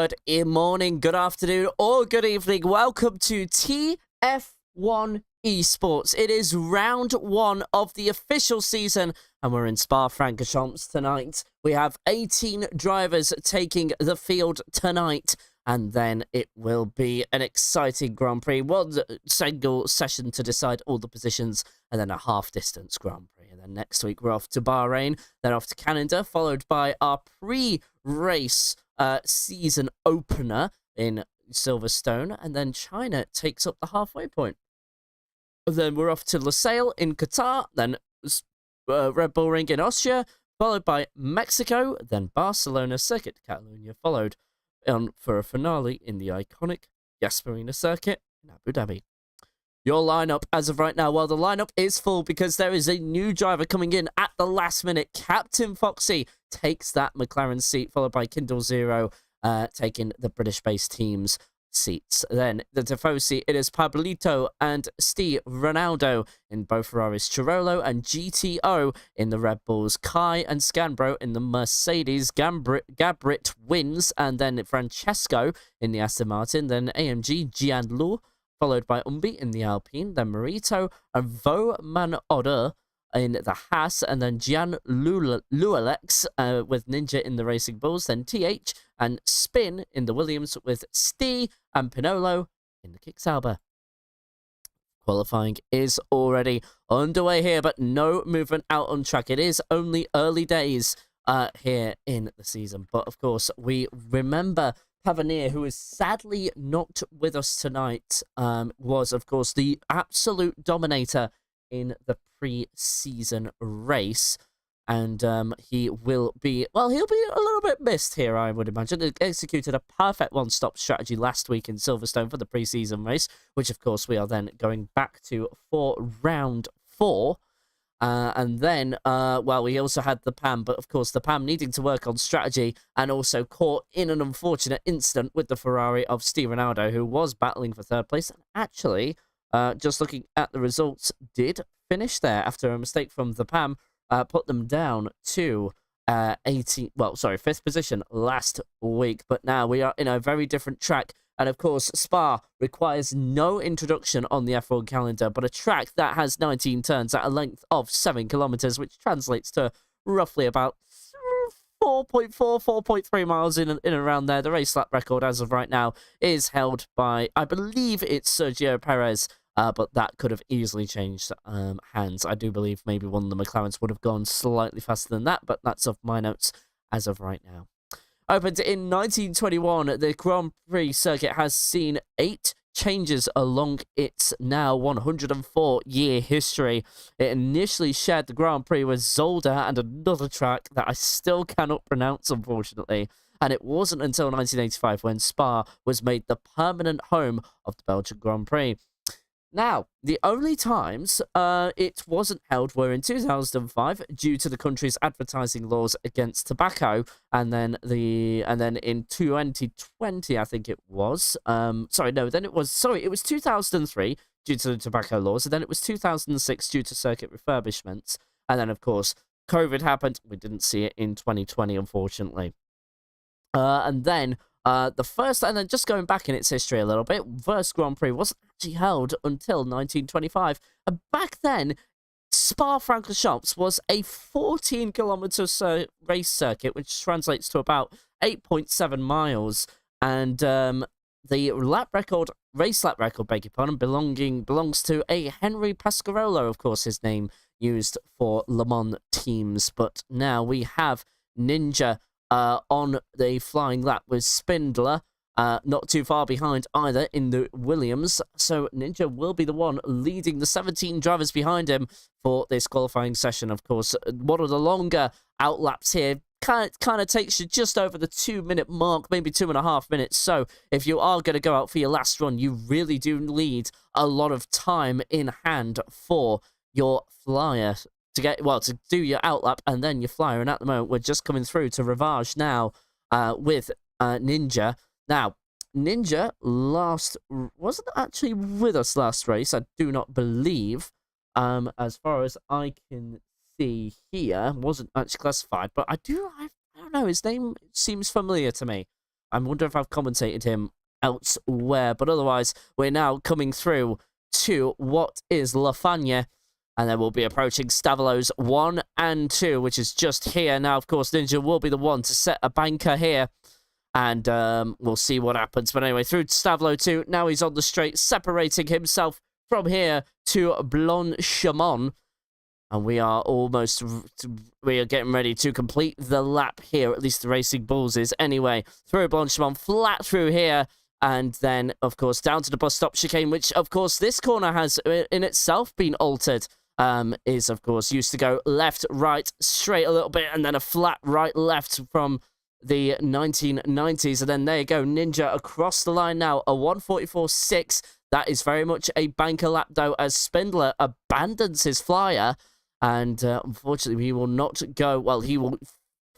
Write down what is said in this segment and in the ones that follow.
Good morning, good afternoon, or good evening. Welcome to TF1 eSports. It is round one of the official season, and we're in Spa-Francorchamps tonight. We have 18 drivers taking the field tonight, and then it will be an exciting Grand Prix. One single session to decide all the positions, and then a half-distance Grand Prix. And then next week we're off to Bahrain, then off to Canada, followed by our pre-race season opener in Silverstone, and then China takes up the halfway point. Then we're off to Lusail in Qatar, then Red Bull Ring in Austria, followed by Mexico, then Barcelona Circuit Catalunya, followed on for a finale in the iconic Yas Marina Circuit in Abu Dhabi. Your lineup as of right now, well, the lineup is full because there is a new driver coming in at the last minute. Captain Foxy takes that McLaren seat, followed by Kindle Zero taking the British-based team's seats. Then the Tifosi, it is Pablito and Steve Ronaldo in both Ferraris, Chirolo and GTO in the Red Bulls, Kai and Scanbro in the Mercedes, Gabrit wins, and then Francesco in the Aston Martin, then AMG Gianlu, followed by Umbi in the Alpine, then Marito and Vo Man Oder in the Haas, and then Gian Lualex with Ninja in the Racing Bulls, then TH and Spin in the Williams with Stee and Pinolo in the Kick Sauber. Qualifying is already underway here, but no movement out on track. It is only early days here in the season, but of course we remember Tavernier, who is sadly not with us tonight, was of course the absolute dominator in the pre-season race, and he will be, well, he'll be a little bit missed here, I would imagine. He executed a perfect one-stop strategy last week in Silverstone for the pre-season race, which of course we are then going back to for round 4. And then, well, we also had the PAM, but of course the PAM needing to work on strategy and also caught in an unfortunate incident with the Ferrari of Steve Ronaldo, who was battling for third place, and actually, just looking at the results, did finish there after a mistake from the PAM, put them down to 5th position last week. But now we are in a very different track. And of course, Spa requires no introduction on the F1 calendar, but a track that has 19 turns at a length of 7 kilometers, which translates to roughly about 4.3 miles in and around there. The race lap record as of right now is held by, I believe it's Sergio Perez, but that could have easily changed hands. I do believe maybe one of the McLarens would have gone slightly faster than that, but that's off my notes as of right now. Opened in 1921, the Grand Prix circuit has seen 8 changes along its now 104-year history. It initially shared the Grand Prix with Zolder and another track that I still cannot pronounce, unfortunately. And it wasn't until 1985 when Spa was made the permanent home of the Belgian Grand Prix. Now, the only times it wasn't held were in 2005 due to the country's advertising laws against tobacco, and then in 2020, I think it was. It was 2003 due to the tobacco laws, and then it was 2006 due to circuit refurbishments, and then of course COVID happened. We didn't see it in 2020, unfortunately. And then just going back in its history a little bit, first Grand Prix wasn't actually held until 1925. And back then, Spa-Francorchamps was a 14-kilometer race circuit, which translates to about 8.7 miles. And the race lap record, belongs to a Henry Pasquarello, of course, his name used for Le Mans teams. But now we have Ninja on the flying lap with Spindler, not too far behind either in the Williams. So Ninja will be the one leading the 17 drivers behind him for this qualifying session. Of course, one of the longer outlaps here kind of takes you just over the 2-minute mark, maybe 2.5 minutes. So if you are going to go out for your last run, you really do need a lot of time in hand for your flyer to do your outlap and then your flyer. And at the moment, we're just coming through to Rivage now with Ninja. Now, Ninja wasn't actually with us last race, I do not believe. As far as I can see here, wasn't actually classified, but I don't know, his name seems familiar to me. I wonder if I've commentated him elsewhere. But otherwise, we're now coming through to what is Lafanya. And then we'll be approaching Stavelo's 1 and 2, which is just here. Now, of course, Ninja will be the one to set a banker here. And we'll see what happens. But anyway, through Stavelo 2. Now he's on the straight, separating himself from here to Blanchimont. And we are getting ready to complete the lap here. At least the Racing Bulls is. Anyway, through Blanchimont, flat through here. And then, of course, down to the bus stop chicane, which, of course, this corner has in itself been altered. Is, of course, used to go left, right, straight a little bit, and then a flat right, left from the 1990s. And then there you go, Ninja across the line now, a 1:44.6. That is very much a banker lap, though, as Spindler abandons his flyer. And unfortunately, he will not go, well, he will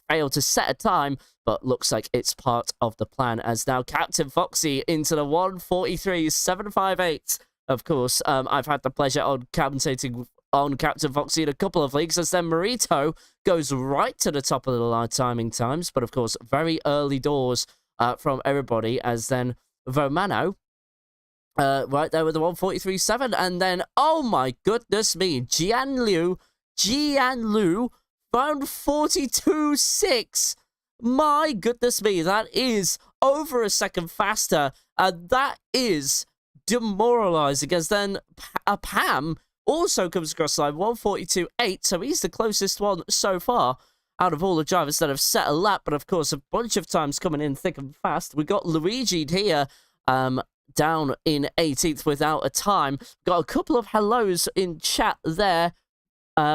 fail to set a time, but looks like it's part of the plan, as now Captain Foxy into the 1:43.758. Of course, I've had the pleasure of commentating on Captain Foxy in a couple of leagues, as then Marito goes right to the top of the line timing times, but of course, very early doors from everybody, as then Vomano right there with the 1:43.7, and then, oh my goodness me, Jianlu found 42.6. My goodness me, that is over a second faster, and that is demoralizing, as then Pam also comes across the line, 1:42.8, so he's the closest one so far out of all the drivers that have set a lap, but of course, a bunch of times coming in thick and fast. We got Luigi here, down in 18th without a time. Got a couple of hellos in chat there.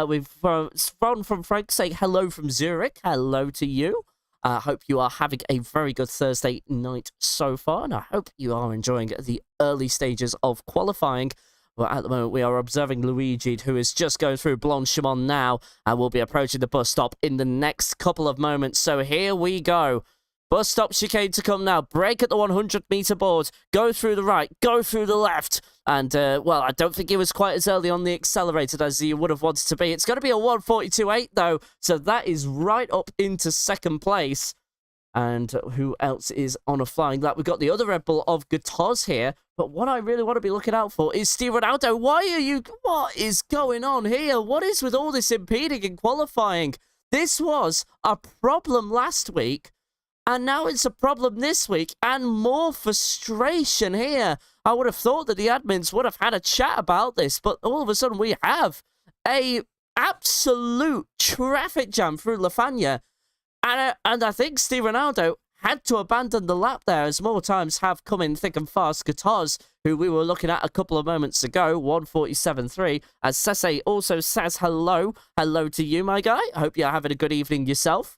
We've from Frank saying hello from Zurich. Hello to you. Hope you are having a very good Thursday night so far, and I hope you are enjoying the early stages of qualifying. Well, at the moment, we are observing Luigi, who is just going through Blanchimont now, and will be approaching the bus stop in the next couple of moments. So here we go. Bus stop chicane to come now. Break at the 100-meter board. Go through the right. Go through the left. And, well, I don't think he was quite as early on the accelerator as he would have wanted to be. It's going to be a 1:42.8, though. So that is right up into second place. And who else is on a flying lap? We've got the other Red Bull of Guitars here. But what I really want to be looking out for is Steve Ronaldo. What is going on here? What is with all this impeding in qualifying? This was a problem last week. And now it's a problem this week, and more frustration here. I would have thought that the admins would have had a chat about this, but all of a sudden we have a absolute traffic jam through Lafanya. And I think Steve Ronaldo had to abandon the lap there, as more times have come in thick and fast. Guitars, who we were looking at a couple of moments ago, 1:47.3. As Sese also says hello. Hello to you, my guy. I hope you're having a good evening yourself.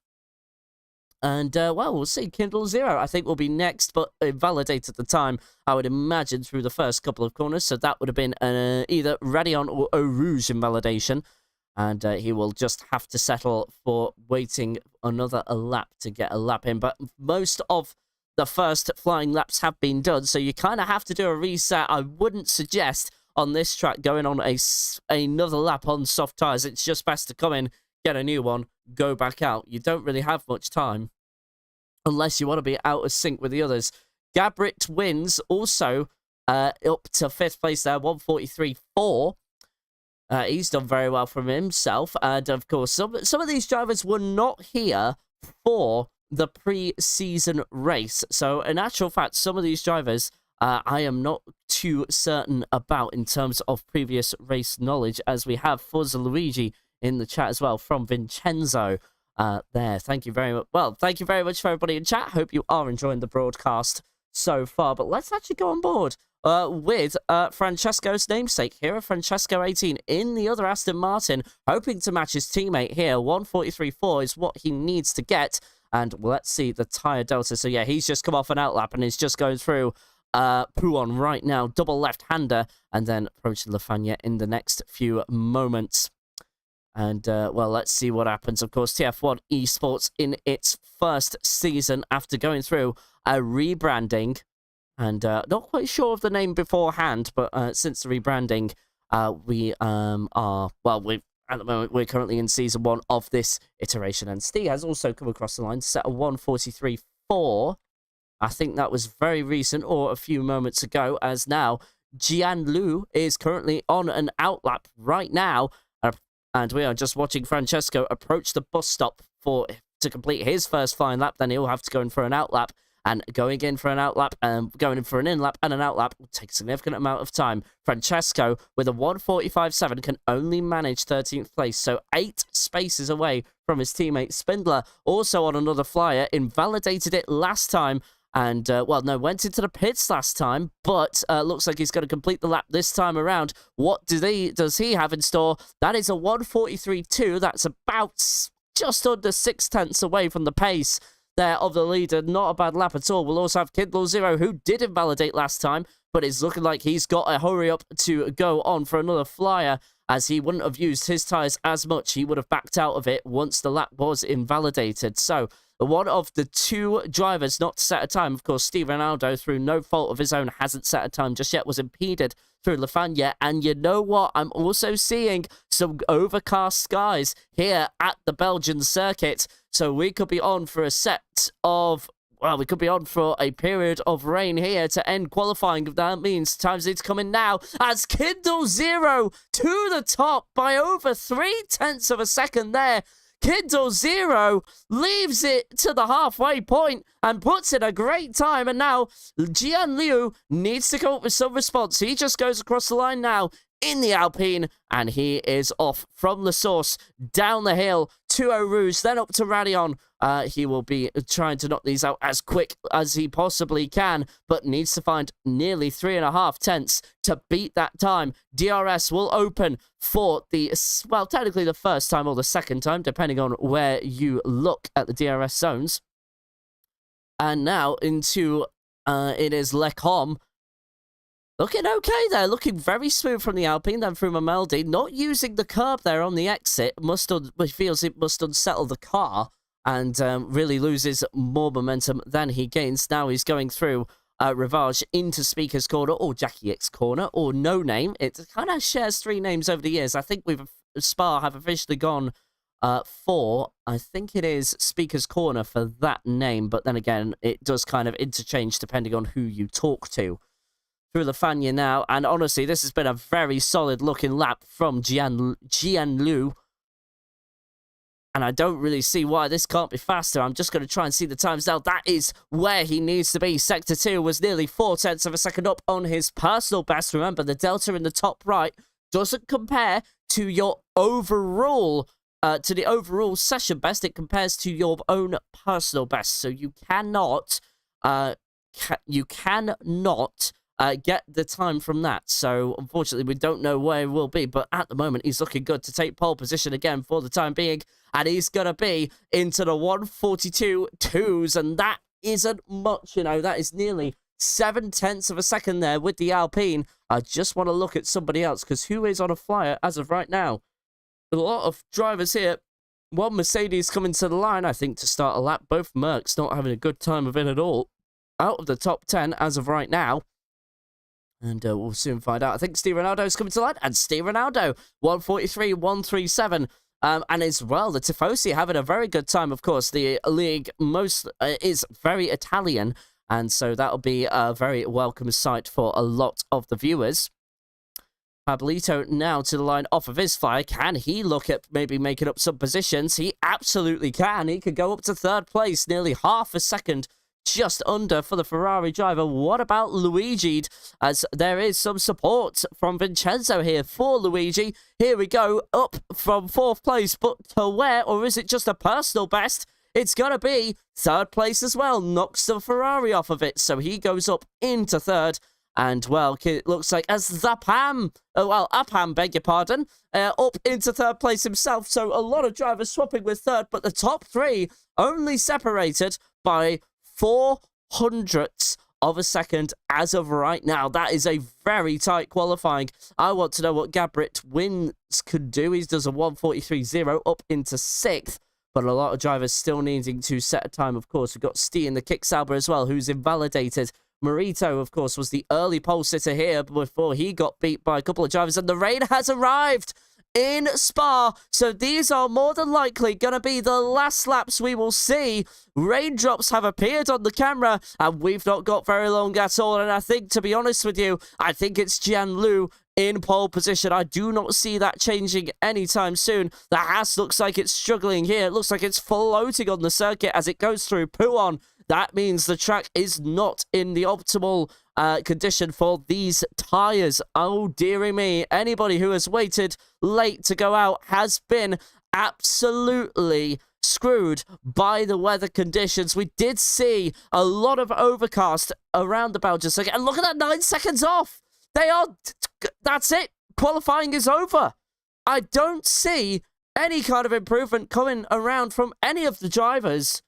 And, well, we'll see. Kindle Zero, I think, will be next, but invalidated at the time, I would imagine, through the first couple of corners. So that would have been either Radion or Eau Rouge invalidation. And he will just have to settle for waiting another lap to get a lap in. But most of the first flying laps have been done, so you kind of have to do a reset. I wouldn't suggest on this track going on another lap on soft tyres. It's just best to come in, get a new one, go back out. You don't really have much time unless you want to be out of sync with the others. Gabrit wins also up to 5th place there, 1:43.4. He's done very well from himself. And, of course, some of these drivers were not here for the pre-season race. So, in actual fact, some of these drivers I am not too certain about in terms of previous race knowledge, as we have Forza Luigi in the chat as well from Vincenzo there. Thank you very much. Well, thank you very much for everybody in chat. Hope you are enjoying the broadcast so far. But let's actually go on board with Francesco's namesake here, Francesco 18 in the other Aston Martin, hoping to match his teammate here. 1:43.4 is what he needs to get. And let's see the tyre delta. So yeah, he's just come off an outlap and he's just going through Pouon right now. Double left-hander, and then approaching Lafanya in the next few moments. And, well, let's see what happens. Of course, TF1eSports in its first season after going through a rebranding. And not quite sure of the name beforehand, but since the rebranding, we are, well, at the moment, we're currently in Season 1 of this iteration. And Steve has also come across the line to set a 1:43.4. I think that was very recent or a few moments ago, as now Jian Lu is currently on an outlap right now. And we are just watching Francesco approach the bus stop to complete his first flying lap. Then he'll have to go in for an outlap. And going in for an outlap and going in for an in-lap and an outlap will take a significant amount of time. Francesco, with a 1:45.7, can only manage 13th place, so 8 spaces away from his teammate Spindler. Also on another flyer, invalidated it last time. And, went into the pits last time, but looks like he's going to complete the lap this time around. What does he have in store? That is a 1:43.2. That's about just under 6/10 away from the pace there of the leader. Not a bad lap at all. We'll also have Kindle Zero, who did invalidate last time, but it's looking like he's got a hurry up to go on for another flyer, as he wouldn't have used his tyres as much. He would have backed out of it once the lap was invalidated. So, one of the 2 drivers not to set a time, of course, Steve Ronaldo, through no fault of his own, hasn't set a time just yet, was impeded through Lafanya. And you know what? I'm also seeing some overcast skies here at the Belgian circuit. So we could be on for we could be on for a period of rain here to end qualifying. That means times need to come in now, as Kindle Zero to the top by over 0.3 of a second there. Kindle Zero leaves it to the halfway point and puts in a great time. And now Jian Liu needs to come up with some response. He just goes across the line now in the Alpine, and he is off from La Source down the hill to Eau Rouge, then up to Radion. He will be trying to knock these out as quick as he possibly can, but needs to find nearly 3.5 to beat that time. DRS will open for technically the first time or the second time, depending on where you look at the DRS zones. And now into, it is Lecom. Looking okay there, looking very smooth from the Alpine, then through Mameldi, not using the curb there on the exit. Feels it must unsettle the car, and really loses more momentum than he gains. Now he's going through Rivage into Speaker's Corner, or Jackie X Corner, or No Name. It kind of shares 3 names over the years. I think Spa have officially gone for, I think it is Speaker's Corner for that name, but then again, it does kind of interchange depending on who you talk to. Through Lafanya now, and honestly, this has been a very solid looking lap from Jian Liu. And I don't really see why this can't be faster. I'm just going to try and see the times now. That is where he needs to be. Sector 2 was nearly 0.4 of a second up on his personal best. Remember, the delta in the top right doesn't compare to your overall, to the overall session best. It compares to your own personal best. So you cannot, get the time from that. So, unfortunately, we don't know where he will be, but at the moment, he's looking good to take pole position again for the time being, and he's going to be into the 1:42.2s, and that isn't much, that is nearly 0.7 of a second there with the Alpine. I just want to look at somebody else, because who is on a flyer as of right now? A lot of drivers here. One Mercedes coming to the line, I think, to start a lap. Both Mercs not having a good time of it at all. Out of the top 10 as of right now. And we'll soon find out. I think Steve Ronaldo is coming to light. And Steve Ronaldo, 1:43.137. And as well, the Tifosi having a very good time, of course. The league is very Italian. And so that'll be a very welcome sight for a lot of the viewers. Pablito now to the line off of his flyer. Can he look at maybe making up some positions? He absolutely can. He could go up to 3rd place, nearly half a second just under for the Ferrari driver. What about Luigi? As there is some support from Vincenzo here for Luigi. Here we go, up from 4th place, but to where? Or is it just a personal best? It's going to be 3rd place as well. Knocks the Ferrari off of it, so he goes up into 3rd. And, well, it looks like as Upham, beg your pardon, up into 3rd place himself. So a lot of drivers swapping with 3rd, but the top 3 only separated by 0.04 of a second as of right now. That is a very tight qualifying. I want to know what Gabrit Wins could do. He does a 1:43.0 up into 6th, but a lot of drivers still needing to set a time, of course. We've got Stee in the Kicksauber as well, who's invalidated. Morito, of course, was the early pole sitter here before he got beat by a couple of drivers, and the rain has arrived in Spa. So these are more than likely going to be the last laps we will see. Raindrops have appeared on the camera, and we've not got very long at all. And I think, to be honest with you, I think it's Jianlu in pole position. I do not see that changing anytime soon. The Haas looks like it's struggling here. It looks like it's floating on the circuit as it goes through Puon. That means the track is not in the optimal condition for these tyres. Oh, dearie me. Anybody who has waited late to go out has been absolutely screwed by the weather conditions. We did see a lot of overcast around the Belgian circuit. And look at that, 9 seconds off. That's it. Qualifying is over. I don't see any kind of improvement coming around from any of the drivers.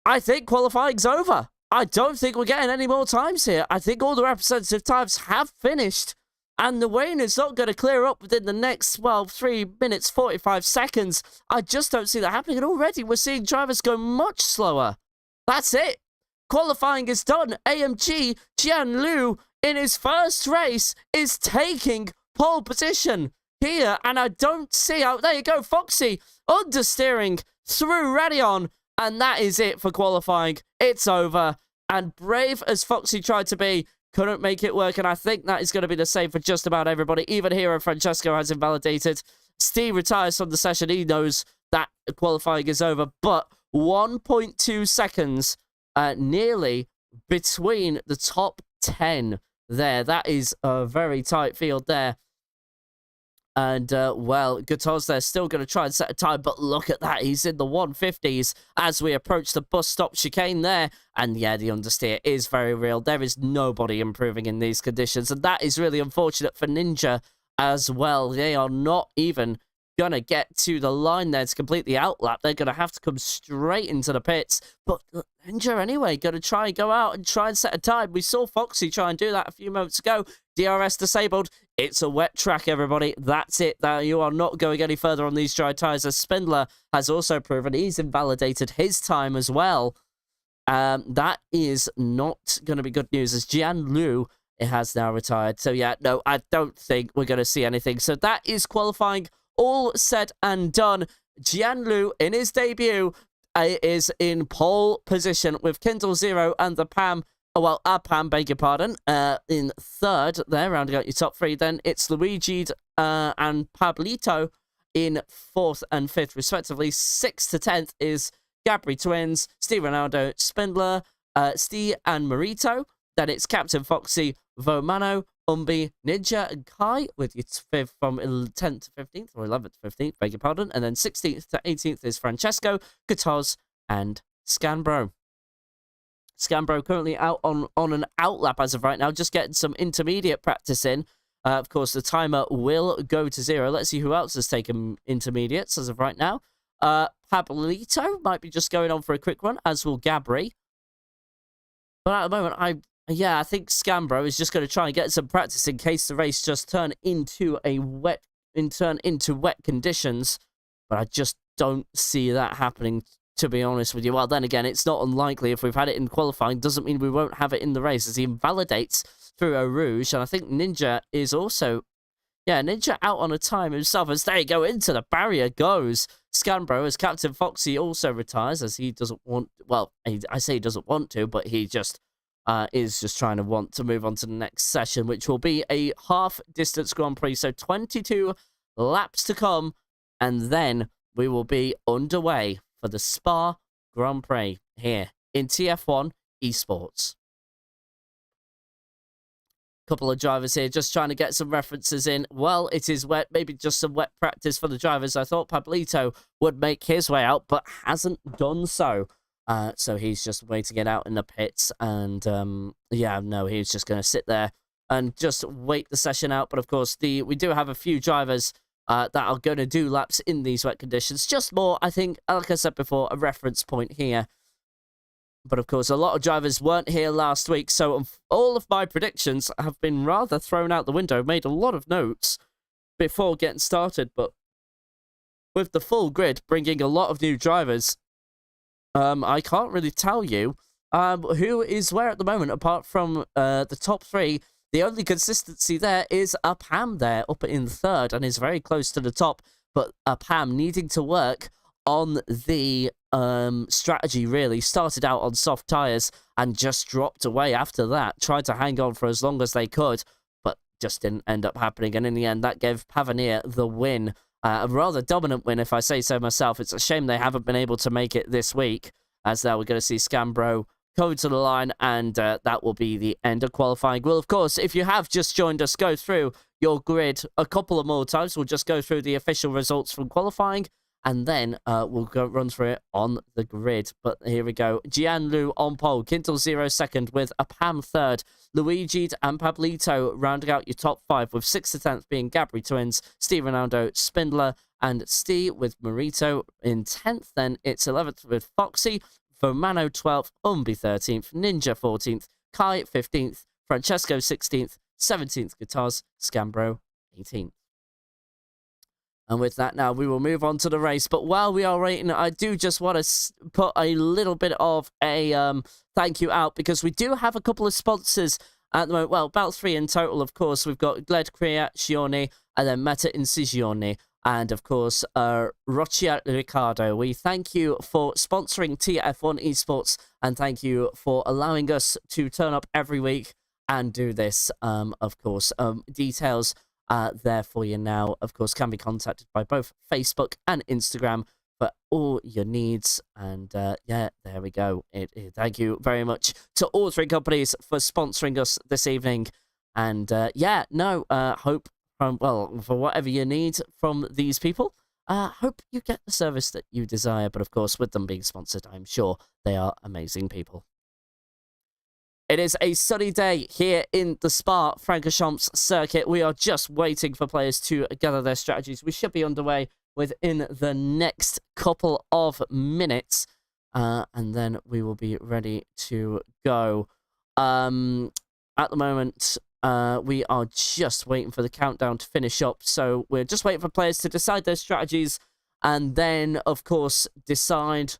I think qualifying's over. I don't think we're getting any more times here. I think all the representative times have finished. And the rain is not going to clear up within the next, 3 minutes, 45 seconds. I just don't see that happening. And already we're seeing drivers go much slower. That's it. Qualifying is done. AMG Jianlu, in his first race, is taking pole position here. And I don't see how... There you go, Foxy understeering through Radeon. And that is it for qualifying. It's over. And brave as Foxy tried to be, couldn't make it work. And I think that is going to be the same for just about everybody. Even Hero Francesco has invalidated. Steve retires from the session. He knows that qualifying is over. But 1.2 seconds nearly between the top 10 there. That is a very tight field there. And, well, Guitars there still going to try and set a time, but look at that. He's in the 150s as we approach the bus stop chicane there. And, yeah, the understeer is very real. There is nobody improving in these conditions, and that is really unfortunate for Ninja as well. They are not even going to get to the line there to complete the outlap. They're going to have to come straight into the pits. But Ninja, anyway, going to try and go out and try and set a time. We saw Foxy try and do that a few moments ago. DRS disabled. It's a wet track, everybody. That's it. You are not going any further on these dry tyres, as Spindler has also proven he's invalidated his time as well. That is not going to be good news, as Jianlu has now retired. So, yeah, no, I don't think we're going to see anything. So that is qualifying all said and done. Jianlu, in his debut, is in pole position with Kindle Zero and the Pam. Well, Pam, beg your pardon, in third there, rounding out your top three. Then it's Luigi and Pablito in fourth and fifth, respectively. 6th to 10th is Gabri Twins, Steve Ronaldo, Spindler, Steve and Marito. Then it's Captain Foxy, Vomano, Umbi, Ninja, and Kai, with your fifth from 10th to 15th, or 11th to 15th, beg your pardon. And then 16th to 18th is Francesco, Guitars, and Scanbro. Scanbro currently out on an outlap as of right now, just getting some intermediate practice in. Of course, the timer will go to 0. Let's see who else has taken intermediates as of right now. Pablito might be just going on for a quick run, as will Gabri. But at the moment, I think Scambro is just going to try and get some practice in case the race just turn into wet conditions. But I just don't see that happening, to be honest with you. Well, then again, it's not unlikely. If we've had it in qualifying, doesn't mean we won't have it in the race, as he invalidates through Eau Rouge. And I think Ninja is also... Yeah, Ninja out on a time himself, as there you go, into the barrier goes Scanbro, as Captain Foxy also retires, as he doesn't want... Well, I say he doesn't want to, but he just is just trying to want to move on to the next session, which will be a half-distance Grand Prix. So 22 laps to come, and then we will be underway for the Spa Grand Prix here in TF1 eSports. Couple of drivers here just trying to get some references in. Well, it is wet, maybe just some wet practice for the drivers. I thought Pablito would make his way out, but hasn't done so. So he's just waiting it out in the pits, and yeah, no, he's just going to sit there and just wait the session out. But of course, we do have a few drivers that are going to do laps in these wet conditions. Just more, I think, like I said before, a reference point here. But of course, a lot of drivers weren't here last week, so all of my predictions have been rather thrown out the window. Made a lot of notes before getting started, but with the full grid bringing a lot of new drivers, I can't really tell you who is where at the moment, apart from the top three. The only consistency there is a Pam there up in third and is very close to the top. But a Pam needing to work on the strategy, really. Started out on soft tyres and just dropped away after that. Tried to hang on for as long as they could, but just didn't end up happening. And in the end, that gave Pavanir the win. A rather dominant win, if I say so myself. It's a shame they haven't been able to make it this week, as now we're going to see Scambro go to the line, and that will be the end of qualifying. Well, of course, if you have just joined us, go through your grid a couple of more times. We'll just go through the official results from qualifying, and then we'll go run through it on the grid. But here we go. Gianlu on pole, Kintel 0 second with a Pam third, Luigi and Pablito rounding out your top 5 with 6th to 10th being Gabri Twins, Steve Ronaldo, Spindler, and Steve with Marito in 10th. Then it's 11th with Foxy, Vermano 12th, Umbi 13th, Ninja 14th, Kai 15th, Francesco 16th, 17th Guitars, Scambro 18th. And with that now, we will move on to the race. But while we are waiting, I do just want to put a little bit of a thank you out, because we do have a couple of sponsors at the moment. Well, about 3 in total, of course. We've got Gled Creazione and then Meta Incisione. And, of course, Roccia Riccardo. We thank you for sponsoring TF1 eSports, and thank you for allowing us to turn up every week and do this, of course. Details there for you now, of course, can be contacted by both Facebook and Instagram for all your needs. And, yeah, there we go. Thank you very much to all 3 companies for sponsoring us this evening. And, yeah, no, hope... well, for whatever you need from these people, hope you get the service that you desire. But of course, with them being sponsored, I'm sure they are amazing people. It is a sunny day here in the Spa-Francorchamps circuit. We are just waiting for players to gather their strategies. We should be underway within the next couple of minutes, and then we will be ready to go. At the moment... we are just waiting for the countdown to finish up. So we're just waiting for players to decide their strategies and then, of course, decide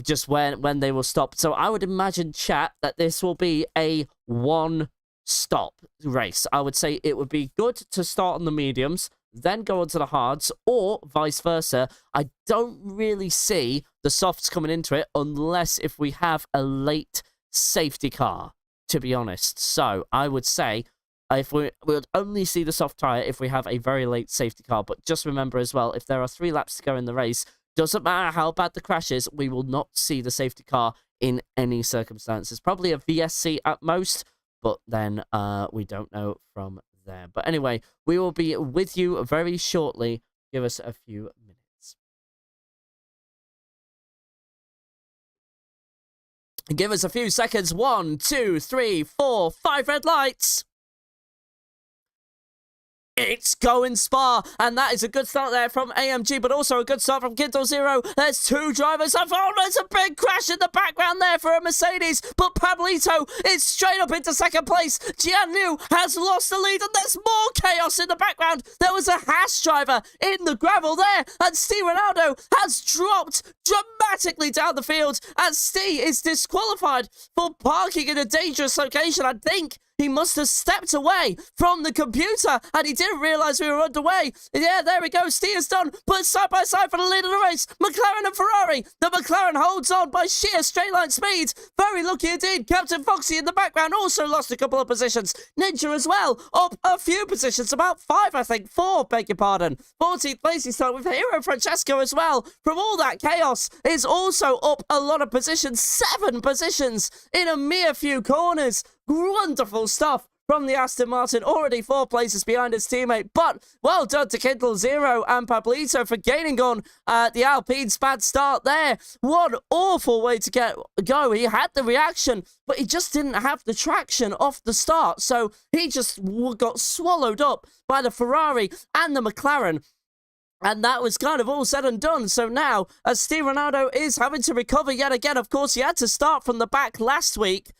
just when they will stop. So I would imagine, chat, that this will be a one-stop race. I would say it would be good to start on the mediums, then go on to the hards, or vice versa. I don't really see the softs coming into it unless if we have a late safety car, to be honest. So I would say if we would only see the soft tyre if we have a very late safety car. But just remember as well, if there are 3 laps to go in the race, doesn't matter how bad the crash is, we will not see the safety car in any circumstances. Probably a VSC at most, but then we don't know from there. But anyway, we will be with you very shortly. Give us a few minutes. Give us a few seconds. 1, 2, 3, 4, 5 red lights. It's going Spa, and that is a good start there from AMG, but also a good start from Kintel Zero. There's 2 drivers. Oh, there's a big crash in the background there for a Mercedes, but Pablito is straight up into second place. Gianlu has lost the lead, and there's more chaos in the background. There was a Haas driver in the gravel there, and Steve Ronaldo has dropped dramatically down the field, and Steve is disqualified for parking in a dangerous location. I think he must have stepped away from the computer and he didn't realise we were underway. Yeah, there we go. Steve is done. Put side by side for the lead of the race. McLaren and Ferrari. The McLaren holds on by sheer straight line speed. Very lucky indeed. Captain Foxy in the background also lost a couple of positions. Ninja as well. Up a few positions. About 5, I think. 4, beg your pardon. 14th place he started with Hero Francesco as well. From all that chaos is also up a lot of positions. 7 positions in a mere few corners. Wonderful stuff from the Aston Martin, already 4 places behind his teammate. But well done to Kintel Zero and Pablito for gaining on the Alpine's bad start there. What awful way to go. He had the reaction, but he just didn't have the traction off the start. So he just got swallowed up by the Ferrari and the McLaren. And that was kind of all said and done. So now, as Steve Ronaldo is having to recover yet again, of course, he had to start from the back last week.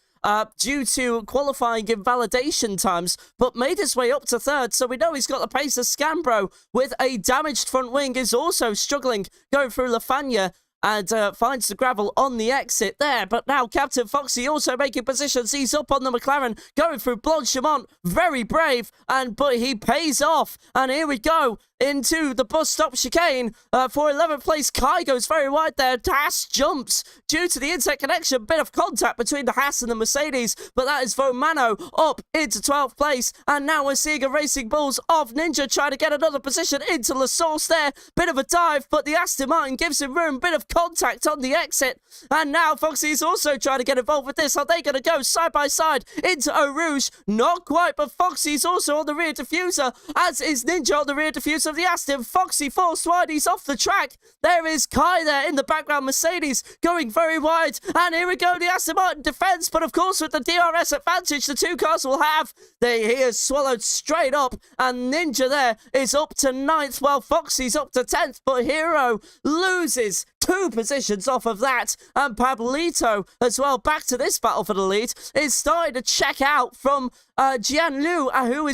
Due to qualifying invalidation times, but made his way up to 3rd, so we know he's got the pace of Scambro with a damaged front wing, is also struggling going through La Fagna. and finds the gravel on the exit there. But now Captain Foxy also making positions. He's up on the McLaren, going through Blanchimont. Very brave, but he pays off. And here we go into the bus stop chicane for 11th place. Kai goes very wide there. Haas jumps due to the interconnection. Bit of contact between the Haas and the Mercedes, but that is Vomano up into 12th place. And now we're seeing a Racing Bulls of Ninja trying to get another position into La Source there. Bit of a dive, but the Aston Martin gives him room. Bit of contact on the exit. And now Foxy is also trying to get involved with this. Are they going to go side by side into Eau Rouge? Not quite, but Foxy's also on the rear diffuser, as is Ninja on the rear diffuser of the Aston. Foxy forced wide. He's off the track. There is Kai there in the background. Mercedes going very wide. And here we go. The Aston Martin defense, but of course with the DRS advantage the two cars will have. He is swallowed straight up. And Ninja there is up to 9th, while Foxy's up to 10th. But Hero loses 2 positions off of that. And Pablito as well, back to this battle for the lead, is starting to check out from Jian Liu, who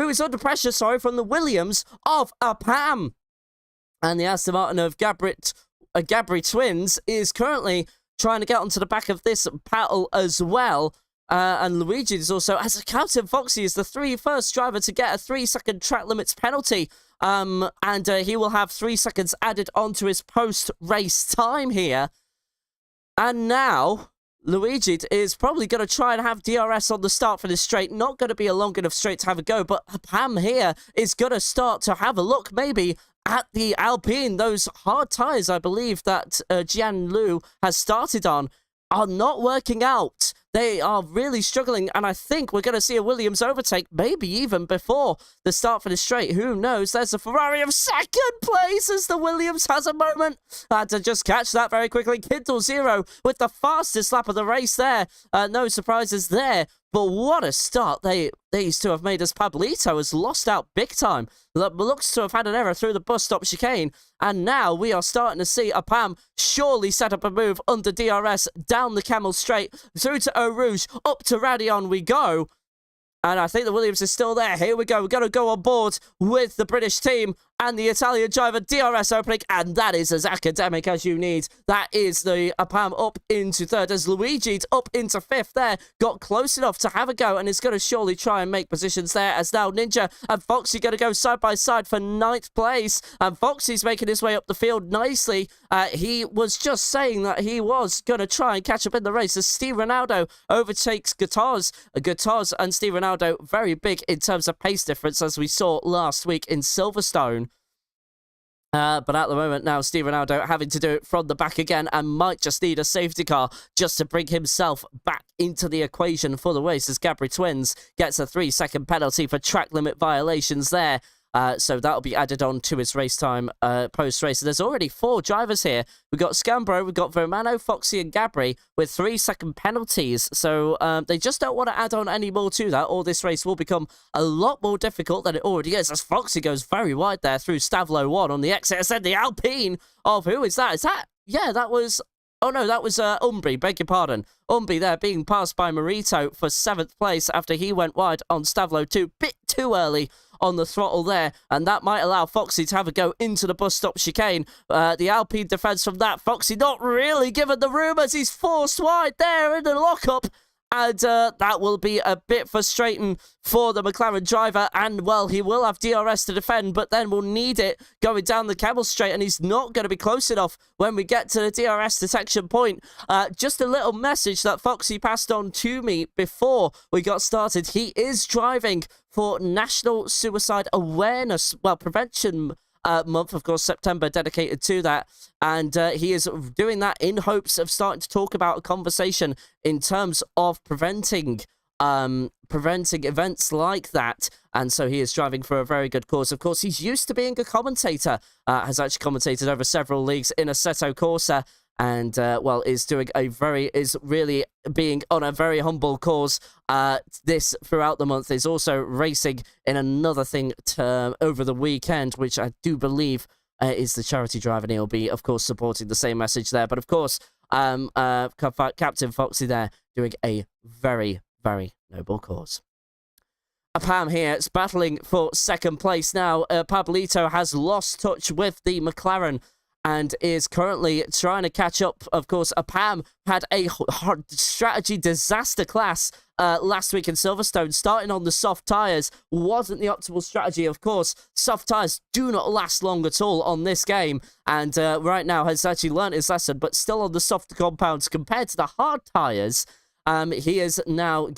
is under pressure, from the Williams of Pam. And the Aston Martin of Gabri twins is currently trying to get onto the back of this battle as well. And Luigi is also, as Captain Foxy, is the first driver to get a 3-second track limits penalty. And he will have 3 seconds added onto his post-race time here. And now Luigi is probably going to try and have DRS on the start for this straight. Not going to be a long enough straight to have a go, but Pam here is going to start to have a look maybe at the Alpine. Those hard tyres, I believe, that Jian Liu has started on are not working out. They are really struggling, and I think we're going to see a Williams overtake, maybe even before the start for the straight. Who knows? There's a Ferrari of 2nd place as the Williams has a moment. Had to just catch that very quickly. Kindle Zero with the fastest lap of the race there. No surprises there. But what a start these two have made, as Pablito has lost out big time. Looks to have had an error through the bus stop chicane. And now we are starting to see Pam surely set up a move under DRS down the Camel Straight through to Eau Rouge. Up to Radion we go. And I think the Williams is still there. Here we go. We're going to go on board with the British team and the Italian driver. DRS opening, and that is as academic as you need. That is the Pam up into 3rd, as Luigi's up into 5th there. Got close enough to have a go, and is going to surely try and make positions there, as now Ninja and Foxy going to go side by side for 9th place. And Foxy's making his way up the field nicely. He was just saying that he was going to try and catch up in the race, as Steve Ronaldo overtakes Guitars and Steve Ronaldo very big in terms of pace difference, as we saw last week in Silverstone. But at the moment now, Steve Ronaldo having to do it from the back again, and might just need a safety car just to bring himself back into the equation for the race, as Gabri Twins gets a 3-second penalty for track limit violations there. So that'll be added on to his race time post-race. There's already 4 drivers here. We've got Scambro, we've got Vermano, Foxy and Gabri with 3-second penalties. So they just don't want to add on any more to that, or this race will become a lot more difficult than it already is, as Foxy goes very wide there through Stavlo 1 on the exit. I said the Alpine of, who is that? Is that? Yeah, that was... Oh no, that was Umbri, beg your pardon. Umbri there being passed by Marito for 7th place after he went wide on Stavlo 2. Bit too early on the throttle there, and that might allow Foxy to have a go into the bus stop chicane. The Alpine defense from that. Foxy not really given the room, as he's forced wide there in the lockup. And that will be a bit frustrating for the McLaren driver. And, well, he will have DRS to defend, but then will need it going down the Camel Straight. And he's not going to be close enough when we get to the DRS detection point. Just a little message that Foxy passed on to me before we got started. He is driving for National Suicide Awareness, Prevention month, of course, September dedicated to that, and he is doing that in hopes of starting to talk about a conversation in terms of preventing events like that. And so he is driving for a very good cause. Of course, he's used to being a commentator, has actually commentated over several leagues in Assetto Corsa, and is really being on a very humble cause. This throughout the month is also racing in another thing over the weekend, which I do believe is the charity drive, and he'll be, of course, supporting the same message there. But of course, Captain Foxy there doing a very, very noble cause. Pam here is battling for 2nd place now. Pablito has lost touch with the McLaren, and is currently trying to catch up. Of course, Pam had a hard strategy disaster class last week in Silverstone. Starting on the soft tyres wasn't the optimal strategy. Of course, soft tyres do not last long at all on this game, and right now has actually learned his lesson, but still on the soft compounds compared to the hard tyres. He is now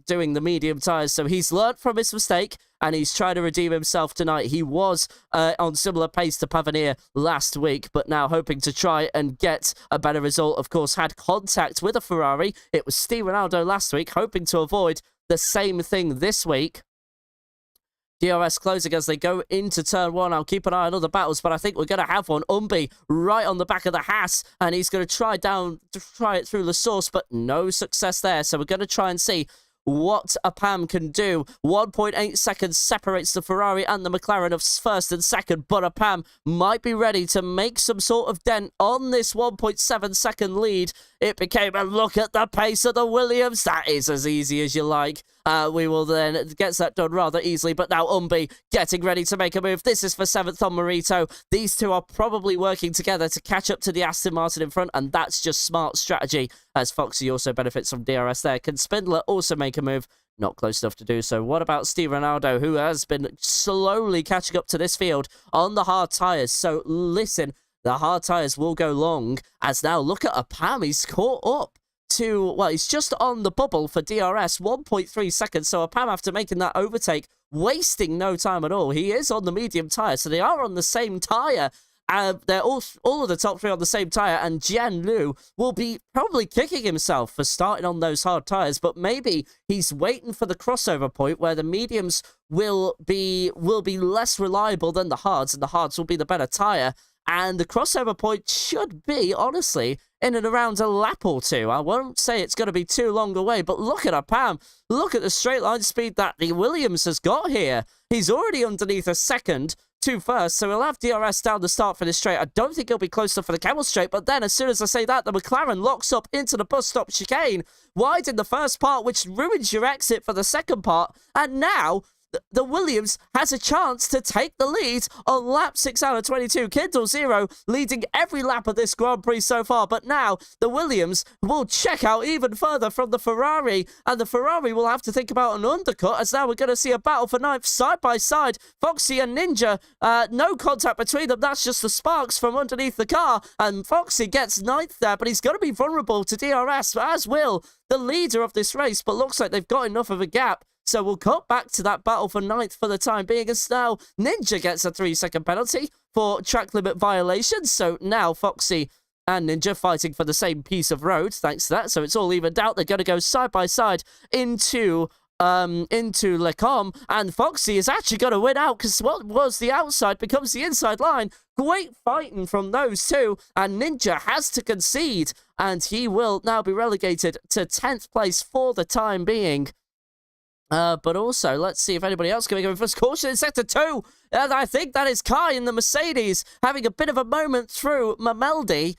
doing the medium tyres, so he's learnt from his mistake, and he's trying to redeem himself tonight. He was on similar pace to Pavanir last week, but now hoping to try and get a better result. Of course, had contact with a Ferrari. It was Steve Ronaldo last week, hoping to avoid the same thing this week. DRS closing as they go into turn 1. I'll keep an eye on other battles, but I think we're going to have one. Umbi right on the back of the Haas, and he's going to try it through the source, but no success there. So we're going to try and see what a Pam can do. 1.8 seconds separates the Ferrari and the McLaren of first and second, but a Pam might be ready to make some sort of dent on this 1.7 second lead. It became a look at the pace of the Williams. That is as easy as you like. We will then get that done rather easily, but now Umbi getting ready to make a move. This is for 7th on Marito. These two are probably working together to catch up to the Aston Martin in front, and that's just smart strategy, as Foxy also benefits from DRS there. Can Spindler also make a move? Not close enough to do so. What about Steve Ronaldo, who has been slowly catching up to this field on the hard tyres? So listen, the hard tyres will go long, as now look at a Pam. He's caught up to, well, he's just on the bubble for DRS, 1.3 seconds. So a Pam, after making that overtake, wasting no time at all. He is on the medium tyre, so they are on the same tyre. They're all of the top 3 on the same tyre, and Jian Lu will be probably kicking himself for starting on those hard tyres, but maybe he's waiting for the crossover point where the mediums will be less reliable than the hards, and the hards will be the better tyre. And the crossover point should be, honestly, in and around a lap or two. I won't say it's going to be too long away, but look at a Pam. Look at the straight line speed that the Williams has got here. He's already underneath a second to first, so he'll have DRS down the start for this straight. I don't think he'll be close enough for the camel straight, but then as soon as I say that, the McLaren locks up into the bus stop chicane. Wide in the first part, which ruins your exit for the second part, and now the Williams has a chance to take the lead on lap 6 out of 22. Kindle Zero leading every lap of this Grand Prix so far, but now the Williams will check out even further from the Ferrari, and the Ferrari will have to think about an undercut, as now we're going to see a battle for 9th side by side. Foxy and Ninja, no contact between them. That's just the sparks from underneath the car, and Foxy gets 9th there, but he's going to be vulnerable to DRS, as will the leader of this race, but looks like they've got enough of a gap. So we'll cut back to that battle for 9th for the time being, as now Ninja gets a 3-second penalty for track limit violations. So now Foxy and Ninja fighting for the same piece of road, thanks to that. So it's all evened out. They're going to go side by side into Lecom, and Foxy is actually going to win out, because what was the outside becomes the inside line. Great fighting from those two, and Ninja has to concede, and he will now be relegated to 10th place for the time being. But also, let's see if anybody else can make a first caution in Sector 2. And I think that is Kai in the Mercedes having a bit of a moment through Mameldi.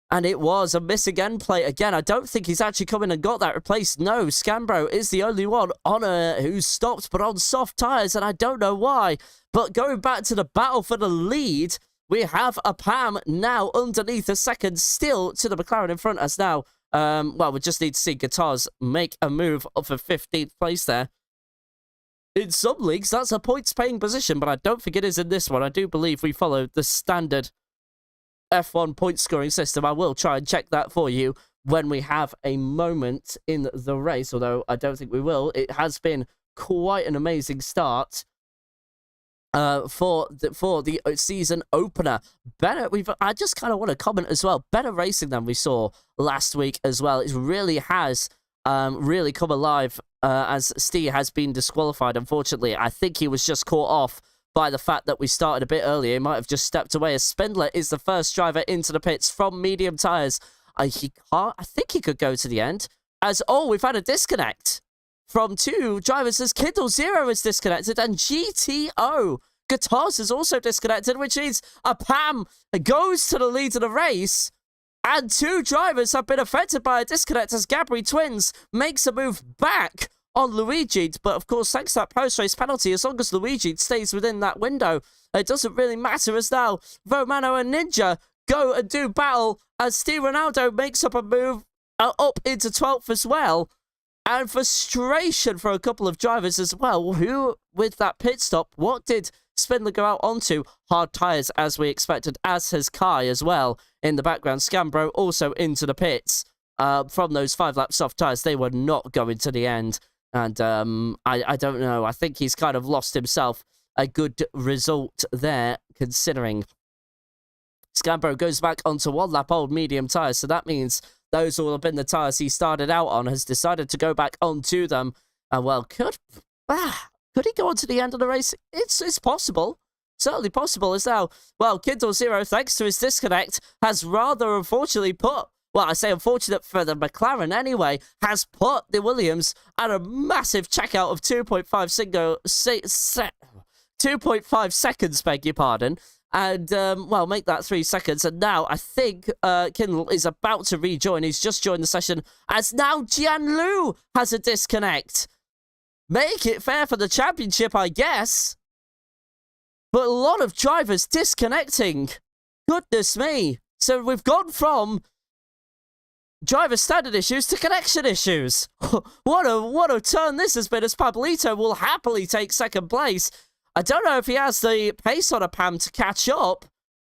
And it was a missing end plate again. I don't think he's actually come in and got that replaced. No, Scambro is the only one on who's stopped, but on soft tyres, and I don't know why. But going back to the battle for the lead, we have a Pam now underneath a second, still to the McLaren in front, as now well, we just need to see Guitars make a move for 15th place there. In some leagues, that's a points-paying position, but I don't think it is in this one. I do believe we follow the standard F1 point-scoring system. I will try and check that for you when we have a moment in the race, although I don't think we will. It has been quite an amazing start for the season opener. I just kind of want to comment as well, better racing than we saw last week as well. It really has really come alive, as Steve has been disqualified, unfortunately. I think he was just caught off by the fact that we started a bit earlier. He might have just stepped away, as Spindler is the first driver into the pits from medium tyres. I think he could go to the end, as, oh, we've had a disconnect from 2 drivers, as Kindle Zero is disconnected, and GTO Guitars is also disconnected, which means a Pam goes to the lead of the race, and 2 drivers have been affected by a disconnect, as Gabri Twins makes a move back on Luigi. But of course, thanks to that post-race penalty, as long as Luigi stays within that window, it doesn't really matter, as now Romano and Ninja go and do battle as Steve Ronaldo makes up a move up into 12th as well. And frustration for a couple of drivers as well, who, with that pit stop, what did Spindler go out onto? Hard tyres, as we expected, as has Kai as well in the background. Scambro also into the pits from those 5-lap soft tyres. They were not going to the end. And I don't know. I think he's kind of lost himself a good result there, considering Scambro goes back onto 1-lap old medium tyres. So that means those will have been the tyres he started out on, has decided to go back onto them. And well, could he go on to the end of the race? It's possible. Certainly possible as now. Well, Kindle Zero, thanks to his disconnect, has rather unfortunately put, well, I say unfortunate for the McLaren anyway, has put the Williams at a massive checkout of 2.5 seconds, beg your pardon. And, well, make that 3 seconds. And now I think Kindle is about to rejoin. He's just joined the session as now Jianlu has a disconnect. Make it fair for the championship, I guess. But a lot of drivers disconnecting. Goodness me. So we've gone from driver standard issues to connection issues. What a turn this has been, as Pablito will happily take second place. I don't know if he has the pace on a Pam to catch up.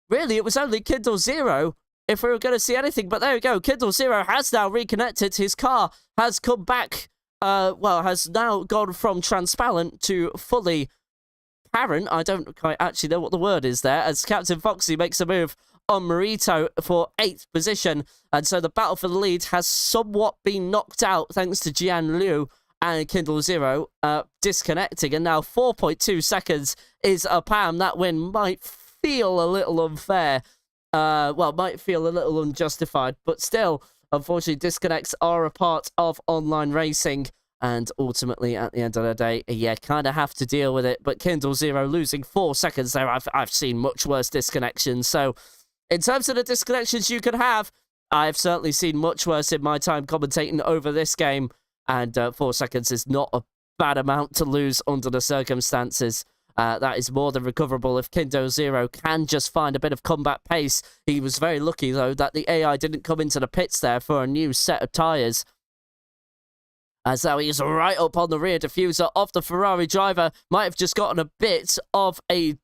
Really, it was only Kindle Zero if we were going to see anything. But there we go. Kindle Zero has now reconnected. His car has come back, well, has now gone from transparent to fully apparent. I don't quite actually know what the word is there, as Captain Foxy makes a move on Marito for 8th position. And so the battle for the lead has somewhat been knocked out thanks to Jian Liu and Kindle Zero disconnecting. And now 4.2 seconds is a Pam. That win might feel a little unfair. Well, might feel a little unjustified. But still, unfortunately, disconnects are a part of online racing. And ultimately, at the end of the day, yeah, kind of have to deal with it. But Kindle Zero losing 4 seconds there. I've seen much worse disconnections. So in terms of the disconnections you can have, I've certainly seen much worse in my time commentating over this game. And 4 seconds is not a bad amount to lose under the circumstances. That is more than recoverable if Kindle Zero can just find a bit of combat pace. He was very lucky, though, that the AI didn't come into the pits there for a new set of tyres. As now he's right up on the rear diffuser of the Ferrari driver. Might have just gotten a bit of a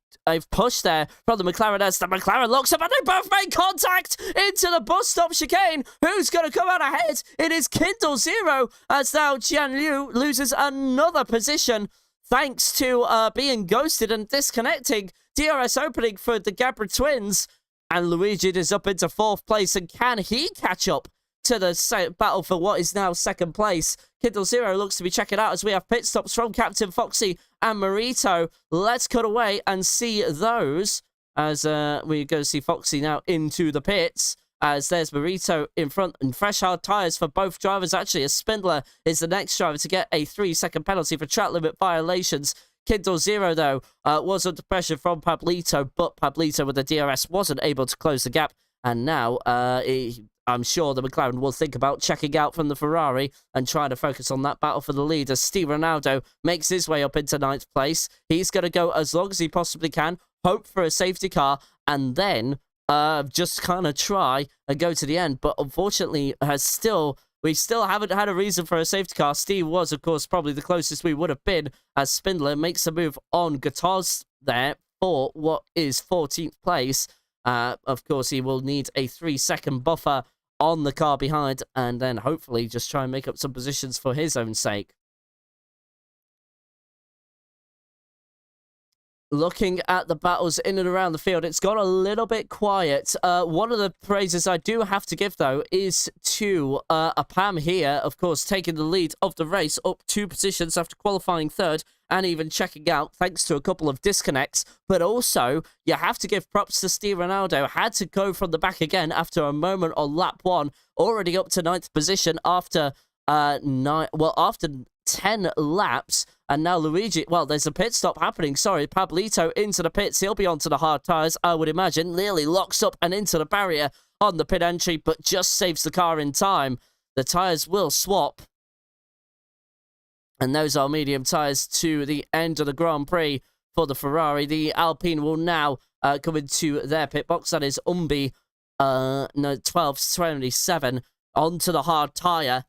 push there from the McLaren as the McLaren locks up and they both make contact into the bus stop chicane. Who's going to come out ahead? It is Kindle Zero, as now Jian Liu loses another position thanks to being ghosted and disconnecting. DRS opening for the Gabra twins, and Luigi is up into 4th place. And can he catch up to the battle for what is now 2nd place? Kindle Zero looks to be checking out as we have pit stops from Captain Foxy and Marito. Let's cut away and see those as we go see Foxy now into the pits. As there's Marito in front and fresh hard tyres for both drivers. Actually, as Spindler is the next driver to get a 3-second penalty for track limit violations. Kindle Zero, though, was under pressure from Pablito, but Pablito with the DRS wasn't able to close the gap. And now I'm sure the McLaren will think about checking out from the Ferrari and trying to focus on that battle for the lead as Steve Ronaldo makes his way up into 9th place. He's going to go as long as he possibly can, hope for a safety car, and then just kind of try and go to the end. But unfortunately, we still haven't had a reason for a safety car. Steve was, of course, probably the closest we would have been, as Spindler makes a move on Guitars there for what is 14th place. Of course, he will need a 3-second buffer on the car behind and then hopefully just try and make up some positions for his own sake. Looking at the battles in and around the field, it's got a little bit quiet. One of the praises I do have to give, though, is to a Pam here, of course, taking the lead of the race up 2 positions after qualifying 3rd and even checking out thanks to a couple of disconnects. But also, you have to give props to Steve Ronaldo. Had to go from the back again after a moment on lap 1, already up to 9th position after after 10 laps. And now Luigi, well, there's a pit stop happening. Sorry, Pablito into the pits. He'll be onto the hard tyres, I would imagine. Nearly locks up and into the barrier on the pit entry, but just saves the car in time. The tyres will swap. And those are medium tyres to the end of the Grand Prix for the Ferrari. The Alpine will now come into their pit box. That is Umbi, 12:27 onto the hard tyre.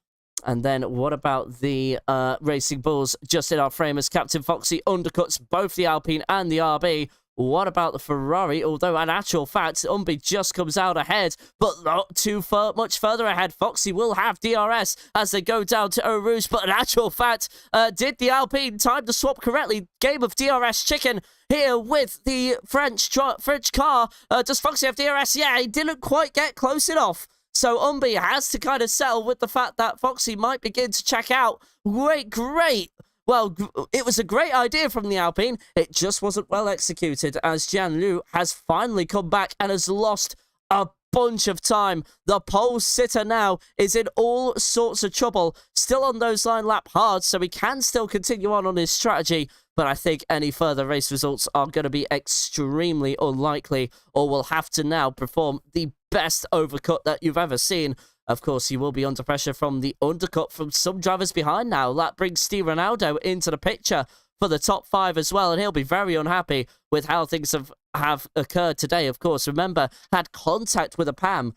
And then what about the Racing Bulls just in our frame as Captain Foxy undercuts both the Alpine and the RB? What about the Ferrari? Although, in actual fact, Umbi just comes out ahead, but not too much further ahead. Foxy will have DRS as they go down to Eau Rouge, but in actual fact, did the Alpine time the swap correctly? Game of DRS chicken here with the French car. Does Foxy have DRS? Yeah, he didn't quite get close enough. So Umbi has to kind of settle with the fact that Foxy might begin to check out. Great. Well, it was a great idea from the Alpine. It just wasn't well executed as Jian-Lu has finally come back and has lost a bunch of time. The pole sitter now is in all sorts of trouble. Still on those line lap hard, so he can still continue on his strategy. But I think any further race results are going to be extremely unlikely, or will have to now perform the best overcut that you've ever seen. Of course, he will be under pressure from the undercut from some drivers behind now. That brings Steve Ronaldo into the picture for the top 5 as well, and he'll be very unhappy with how things have occurred today. Of course, remember, had contact with a PAM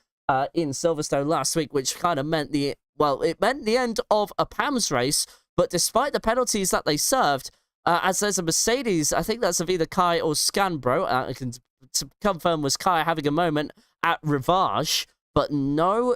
in Silverstone last week, which kind of meant it meant the end of a PAM's race, but despite the penalties that they served, as there's a Mercedes, I think that's of either Kai or Scanbro, I can confirm was Kai having a moment at Rivage, but no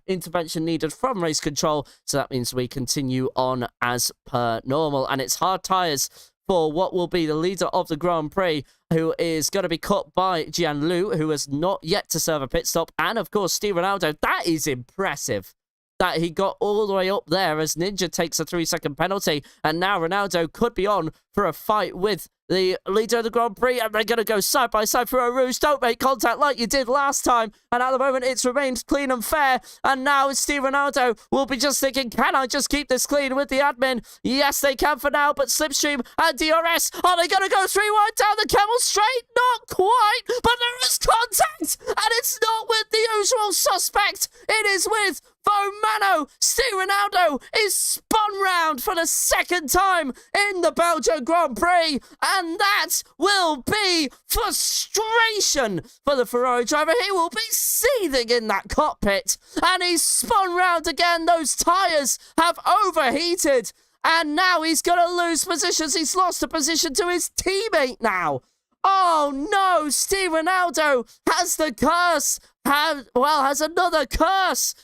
intervention needed from race control, so that means we continue on as per normal. And it's hard tyres for what will be the leader of the Grand Prix, who is going to be cut by Jian-Lu, who has not yet to serve a pit stop, and of course Steve Ronaldo. That is impressive that he got all the way up there as Ninja takes a 3-second penalty, and now Ronaldo could be on for a fight with the leader of the Grand Prix, and they're going to go side by side for Eau Rouge. Don't make contact like you did last time, and at the moment it's remained clean and fair, and now Steve Ronaldo will be just thinking, can I just keep this clean with the admin? Yes, they can for now, but Slipstream and DRS, are they going to go 3 wide down the Camel Straight? Not quite, but there is contact, and it's not with the usual suspect. It is with Vomano. Steve Ronaldo is spun round for the 2nd time in the Belgian Grand Prix, and that will be frustration for the Ferrari driver. He will be seething in that cockpit, and he's spun round again. Those tyres have overheated, and now he's going to lose positions. He's lost a position to his teammate now. Oh no, Steve Ronaldo has the curse, has another curse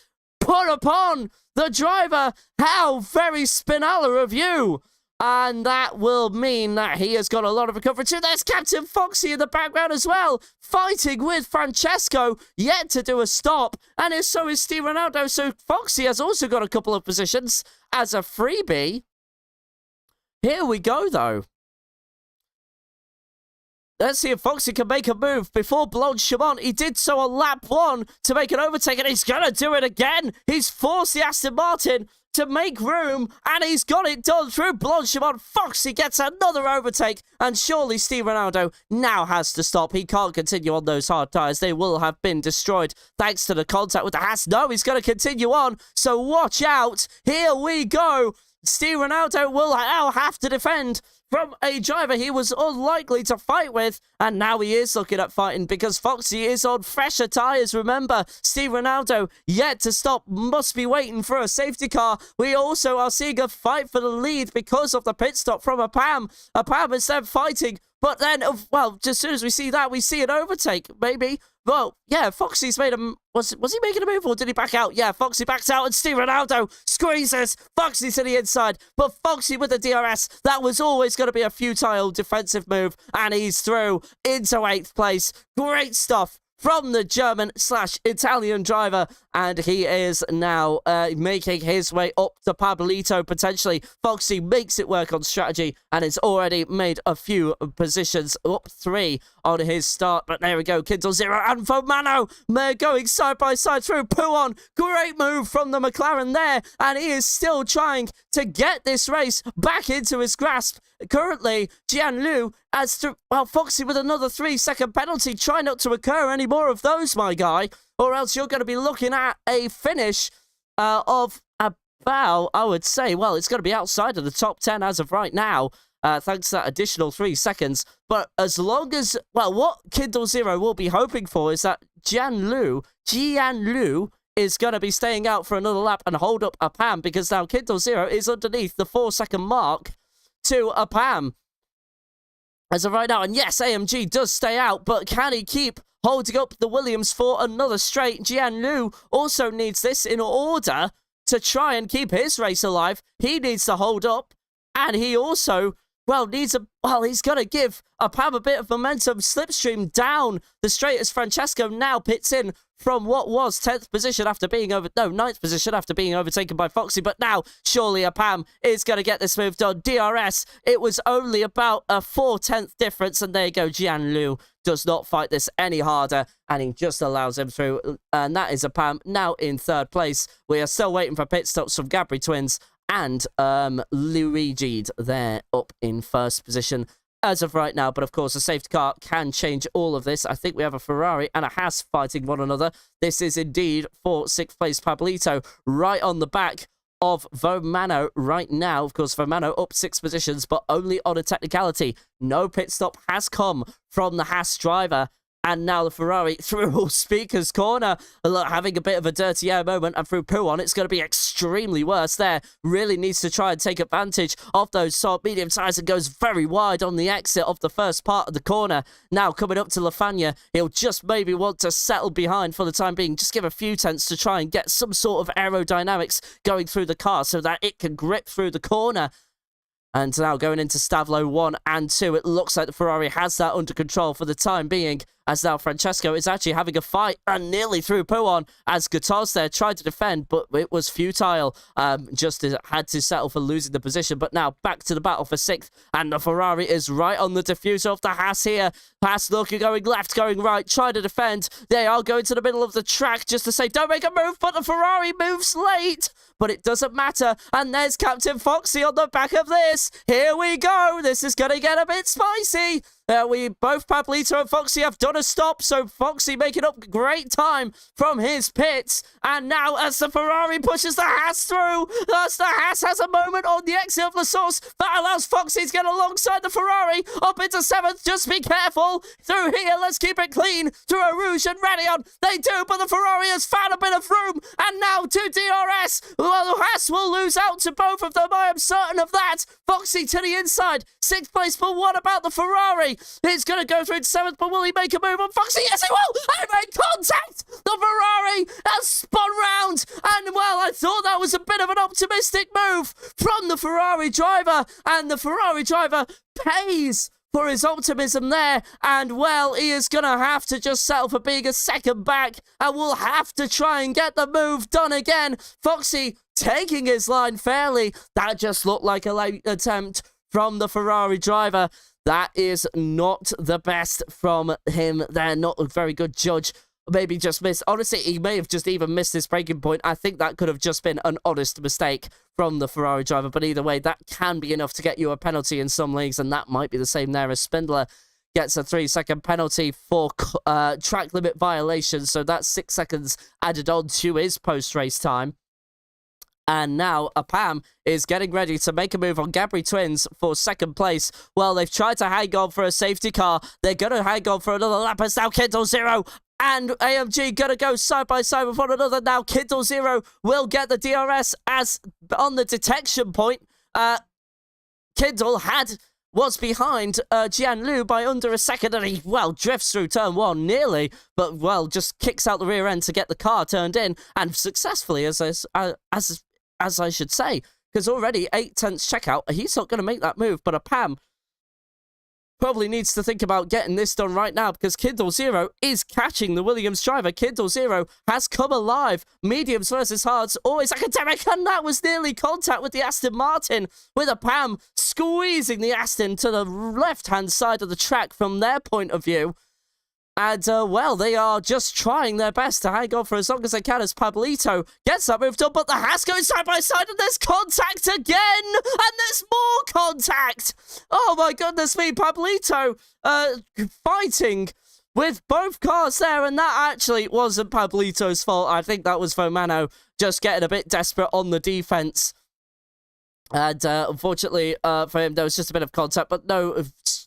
put upon the driver. How very Spinella of you. And that will mean that he has got a lot of recovery too. There's Captain Foxy in the background as well, fighting with Francesco, yet to do a stop. And so is Steve Ronaldo. So Foxy has also got a couple of positions as a freebie. Here we go, though. Let's see if Foxy can make a move before Blanchimont. He did so on lap 1 to make an overtake, and he's going to do it again. He's forced the Aston Martin to make room, and he's got it done through Blanchimont. Foxy gets another overtake, and surely Steve Ronaldo now has to stop. He can't continue on those hard tyres. They will have been destroyed thanks to the contact with the Haas. No, he's going to continue on, so watch out. Here we go. Steve Ronaldo will now have to defend from a driver he was unlikely to fight with, and now he is looking at fighting because Foxy is on fresher tyres. Remember, Steve Ronaldo yet to stop, must be waiting for a safety car. We also are seeing a fight for the lead because of the pit stop from a PAM. A PAM is then fighting, but then, well, as soon as we see that, we see an overtake, maybe. Well, yeah, Foxy's made a... Was he making a move or did he back out? Yeah, Foxy backs out and Steve Ronaldo squeezes Foxy to the inside. But Foxy with the DRS, that was always going to be a futile defensive move. And he's through into 8th place. Great stuff from the German/Italian driver, and he is now making his way up to Pablito, potentially. Foxy makes it work on strategy, and has already made a few positions, up 3 on his start, but there we go, Kindle 0 and Fomano, they're going side by side through Pouon. Great move from the McLaren there, and he is still trying to get this race back into his grasp. Currently, Jian-Lu as Foxy with another 3-second penalty. Try not to occur any more of those, my guy, or else you're going to be looking at a finish of a about, I would say, well, it's going to be outside of the top 10 as of right now. Thanks to that additional 3 seconds. But as long as, well, what Kindle Zero will be hoping for is that Jian Lu is going to be staying out for another lap and hold up Apam, because now Kindle Zero is underneath the 4-second mark to Apam as of right now. And yes, AMG does stay out, but can he keep holding up the Williams for another straight? Jian Lu also needs this in order to try and keep his race alive. He needs to hold up, and he also, well, he's going to give Apam a bit of momentum. Slipstream down the straight as Francesco now pits in from what was 10th position after being 9th position after being overtaken by Foxy. But now, surely Apam is going to get this move done. DRS, it was only about a 4/10 difference, and there you go. Jian Lu does not fight this any harder, and he just allows him through. And that is Apam now in 3rd place. We are still waiting for pit stops from Gabri Twins and Luigi there up in 1st position as of right now. But of course, a safety car can change all of this. I think we have a Ferrari and a Haas fighting one another. This is indeed for 6th place Pablito, right on the back of Vomano right now. Of course, Vomano up 6 positions, but only on a technicality. No pit stop has come from the Haas driver. And now the Ferrari through Speaker's corner, having a bit of a dirty air moment, and through Puon, it's going to be extremely worse there. Really needs to try and take advantage of those soft medium tires and goes very wide on the exit of the first part of the corner. Now coming up to Lafagna, he'll just maybe want to settle behind for the time being, just give a few tenths to try and get some sort of aerodynamics going through the car so that it can grip through the corner. And now going into Stavlo 1 and 2, it looks like the Ferrari has that under control for the time being, as now Francesco is actually having a fight and nearly through Puon as Gatos there tried to defend, but it was futile. Just had to settle for losing the position. But now back to the battle for 6th, and the Ferrari is right on the diffuser of the Haas here. Haas looking, going left, going right, trying to defend. They are going to the middle of the track just to say, don't make a move, but the Ferrari moves late. But it doesn't matter. And there's Captain Foxy on the back of this. Here we go. This is going to get a bit spicy. Both Pablito and Foxy have done a stop, so Foxy making up great time from his pits. And now as the Ferrari pushes the Haas through, as the Haas has a moment on the exit of the source, that allows Foxy to get alongside the Ferrari up into 7th. Just be careful through here. Let's keep it clean through a Rouge and Radion. They do, but the Ferrari has found a bit of room. And now to DRS. Well, Haas will lose out to both of them. I am certain of that. Foxy to the inside. 6th place, but what about the Ferrari? It's going to go through to 7th, but will he make a move on Foxy? Yes, he will! He made contact! The Ferrari has spun round, and well, I thought that was a bit of an optimistic move from the Ferrari driver, and the Ferrari driver pays for his optimism there, and well, he is going to have to just settle for being a 2nd back, and will have to try and get the move done again. Foxy taking his line fairly. That just looked like a late attempt from the Ferrari driver. That is not the best from him. They're not a very good judge. Maybe just missed. Honestly, he may have just even missed his braking point. I think that could have just been an honest mistake from the Ferrari driver. But either way, that can be enough to get you a penalty in some leagues. And that might be the same there as Spindler gets a 3-second penalty for track limit violation. So that's 6 seconds added on to his post-race time. And now Apam is getting ready to make a move on Gabri Twins for 2nd place. Well, they've tried to hang on for a safety car. They're going to hang on for another lap. It's now Kindle Zero and AMG going to go side by side with one another. Now Kindle Zero will get the DRS as on the detection point. Kindle was behind Jian Lu by under a second, and he, well, drifts through turn 1 nearly, but, well, just kicks out the rear end to get the car turned in, and successfully, as I should say, because already 8/10 checkout, he's not going to make that move, but Apam probably needs to think about getting this done right now, because Kindle Zero is catching the Williams driver. Kindle Zero has come alive. Mediums versus hards, always academic, and that was nearly contact with the Aston Martin, with Apam squeezing the Aston to the left-hand side of the track from their point of view. And, well, they are just trying their best to hang on for as long as they can as Pablito gets that move done, but the Haas goes side by side, and there's contact again! And there's more contact! Oh, my goodness me, Pablito fighting with both cars there, and that actually wasn't Pablito's fault. I think that was Fomano just getting a bit desperate on the defense. And unfortunately for him, there was just a bit of contact, but no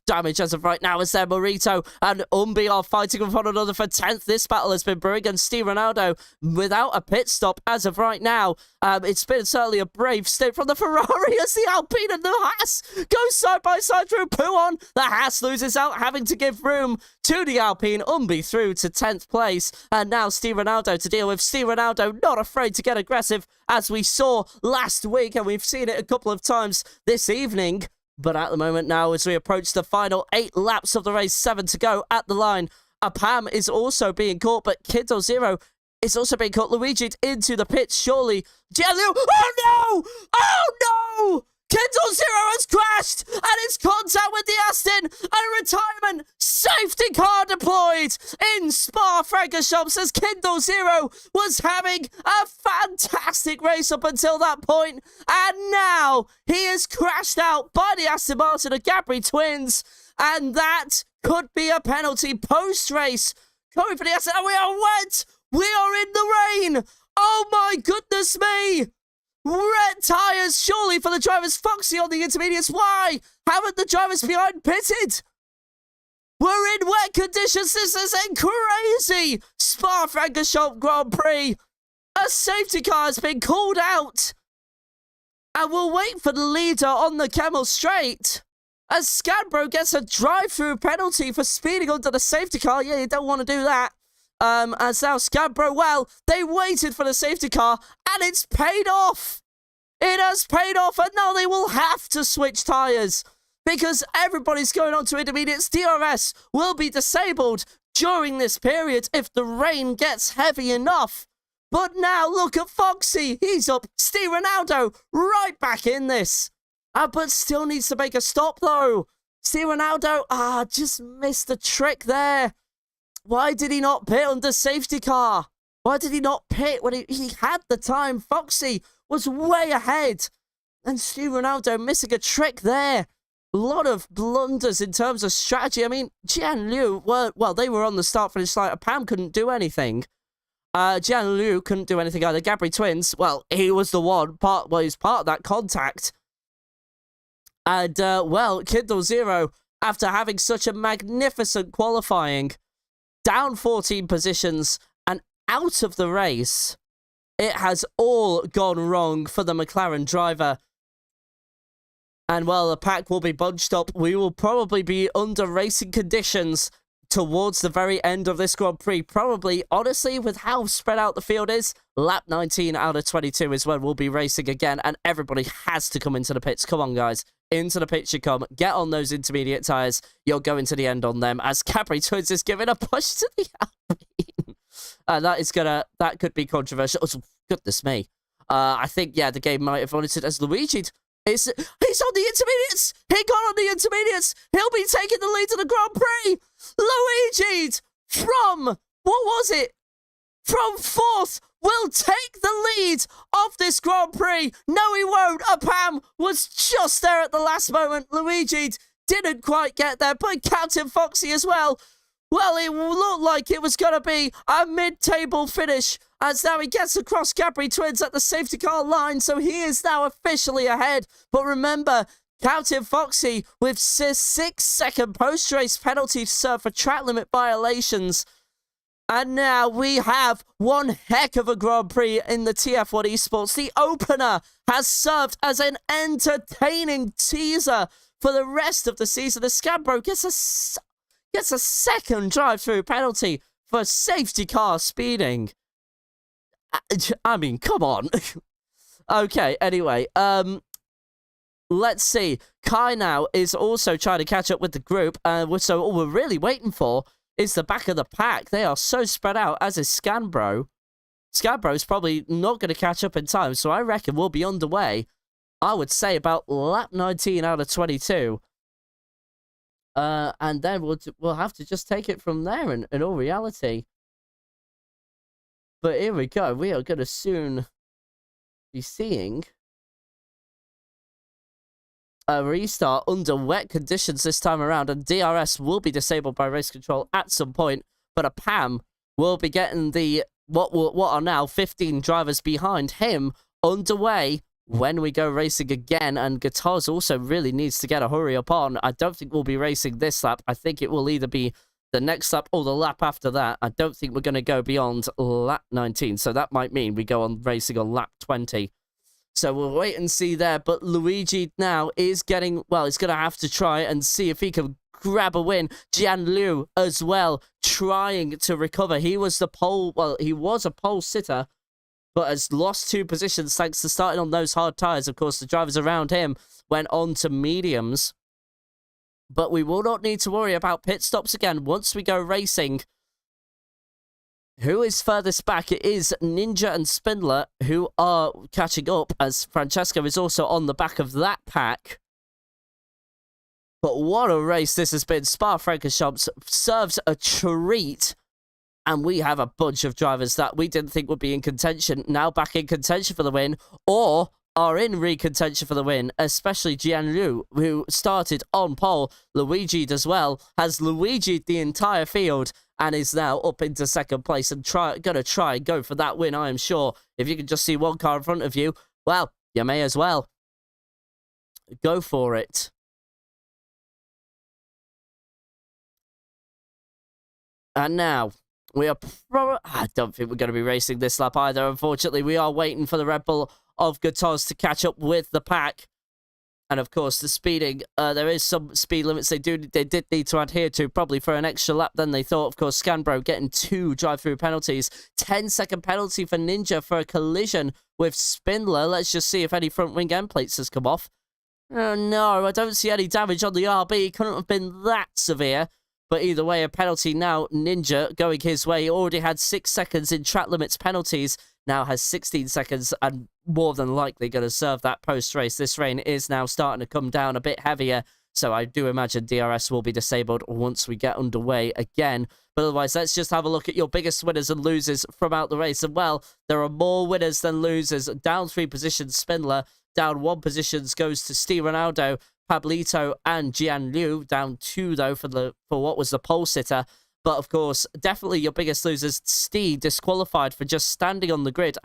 damage as of right now. As there, Morito and Umbi are fighting with one another for 10th. This battle has been brewing, and Steve Ronaldo without a pit stop as of right now. It's been certainly a brave stint from the Ferrari as the Alpine and the Haas go side by side through Pouon. The Haas loses out, having to give room to the Alpine. Umbi through to 10th place, and now Steve Ronaldo to deal with. Steve Ronaldo not afraid to get aggressive, as we saw last week, and we've seen it a couple of times this evening. But at the moment now, as we approach the final 8 laps of the race, 7 to go at the line, Apam is also being caught, but Kiddo Zero is also being caught. Luigi into the pits, surely. Gianlu, oh no! Oh no! Kiddo Zero has crashed, and it's contact with the A.S.D and a retirement safety car deployed in Spa-Francorchamps as Kiddo Zero was having a fantastic race up until that point, and now he is crashed out by the Aston Martin and Gabri twins, and that could be a penalty post-race going for the A.S.D, and we are wet! We are in the rain! Oh my goodness me! Red tyres, surely, for the drivers. Foxy on the intermediates. Why haven't the drivers behind pitted? We're in wet conditions. This is crazy. Spa-Francorchamps Grand Prix. A safety car has been called out. And we'll wait for the leader on the Camel Straight. As Scarborough gets a drive-through penalty for speeding under the safety car. Yeah, you don't want to do that. As now Scarborough, well, they waited for the safety car, and it's paid off. It has paid off, and now they will have to switch tyres because everybody's going on to intermediates. DRS will be disabled during this period if the rain gets heavy enough. But now look at Foxy. He's up. Steve Ronaldo right back in this. But still needs to make a stop, though. Steve Ronaldo, just missed the trick there. Why did he not pit under safety car? Why did he not pit when he had the time? Foxy was way ahead. And Steve Ronaldo missing a trick there. A lot of blunders in terms of strategy. I mean, Jian Liu, they were on the start-finish line. Pam couldn't do anything. Jian Liu couldn't do anything either. Gabri twins, well, he was the one. He's part of that contact. And, Kindle Zero, after having such a magnificent qualifying, down 14 positions and out of the race, it has all gone wrong for the McLaren driver. And, well, the pack will be bunched up. We will probably be under racing conditions towards the very end of this Grand Prix. Probably, honestly, with how spread out the field is, lap 19 out of 22 is when we'll be racing again, and everybody has to come into the pits. Come on, guys. Into the pits you come. Get on those intermediate tyres. You're going to the end on them as Capri Twins is giving a push to the Alpine. That could be controversial. Oh, goodness me. I think, yeah, the game might have wanted it as Luigi. He's on the intermediates. He got on the intermediates. He'll be taking the lead to the Grand Prix. Luigi from, what was it? From 4th will take the lead of this Grand Prix. No, he won't. Apam was just there at the last moment. Luigi didn't quite get there, but Captain Foxy as well. Well, it looked like it was going to be a mid-table finish as now he gets across Gabri Twins at the safety car line, so he is now officially ahead. But remember, Captain Foxy with 6-second post-race penalty served for track limit violations. And now we have one heck of a Grand Prix in the TF1 eSports. The opener has served as an entertaining teaser for the rest of the season. The Scambro gets a second drive-through penalty for safety car speeding. I mean, come on. Okay, anyway, let's see. Kai now is also trying to catch up with the group. So all we're really waiting for is the back of the pack. They are so spread out, as is Scanbro. Scanbro's probably not going to catch up in time, so I reckon we'll be underway, I would say, about lap 19 out of 22. And then we'll have to just take it from there in all reality. But here we go. We are going to soon be seeing a restart under wet conditions this time around, and DRS will be disabled by race control at some point, but a PAM will be getting the what are now 15 drivers behind him underway when we go racing again. And Guitars also really needs to get a hurry up on. I don't think we'll be racing this lap. I think it will either be the next lap or the lap after that. I don't think we're going to go beyond lap 19, so that might mean we go on racing on lap 20. So we'll wait and see there. But Luigi now is getting, well, he's going to have to try and see if he can grab a win. Jian Liu as well, trying to recover. He was the pole, well, he was a pole sitter, but has lost 2 positions thanks to starting on those hard tyres. Of course, the drivers around him went on to mediums. But we will not need to worry about pit stops again once we go racing. Who is furthest back? It is Ninja and Spindler who are catching up, as Francesco is also on the back of that pack. But what a race this has been. Spa-Francorchamps serves a treat. And we have a bunch of drivers that we didn't think would be in contention, now back in contention for the win, or are in re-contention for the win, especially Jian Liu, who started on pole. Luigi'd as well, has Luigi'd the entire field, and is now up into second place and gonna try and go for that win, I am sure. If you can just see one car in front of you, well, you may as well go for it. And now, we are I don't think we're going to be racing this lap either. Unfortunately, we are waiting for the Red Bull of Guitars to catch up with the pack. And of course, the speeding, there is some speed limits they did need to adhere to, probably for an extra lap than they thought. Of course, Scanbro getting 2 drive-through penalties. 10-second penalty for Ninja for a collision with Spindler. Let's just see if any front wing end plates has come off. Oh no, I don't see any damage on the RB. Couldn't have been that severe. But either way, a penalty now. Ninja going his way. He already had 6 seconds in track limits penalties. Now has 16 seconds and more than likely going to serve that post-race. This rain is now starting to come down a bit heavier. So I do imagine DRS will be disabled once we get underway again. But otherwise, let's just have a look at your biggest winners and losers throughout the race. And well, there are more winners than losers. Down 3 positions, Spindler. Down 1 positions goes to Steve Ronaldo, Pablito, and Jian Liu. Down 2, though, for what was the pole sitter. But, of course, definitely your biggest losers. Steve disqualified for just standing on the grid.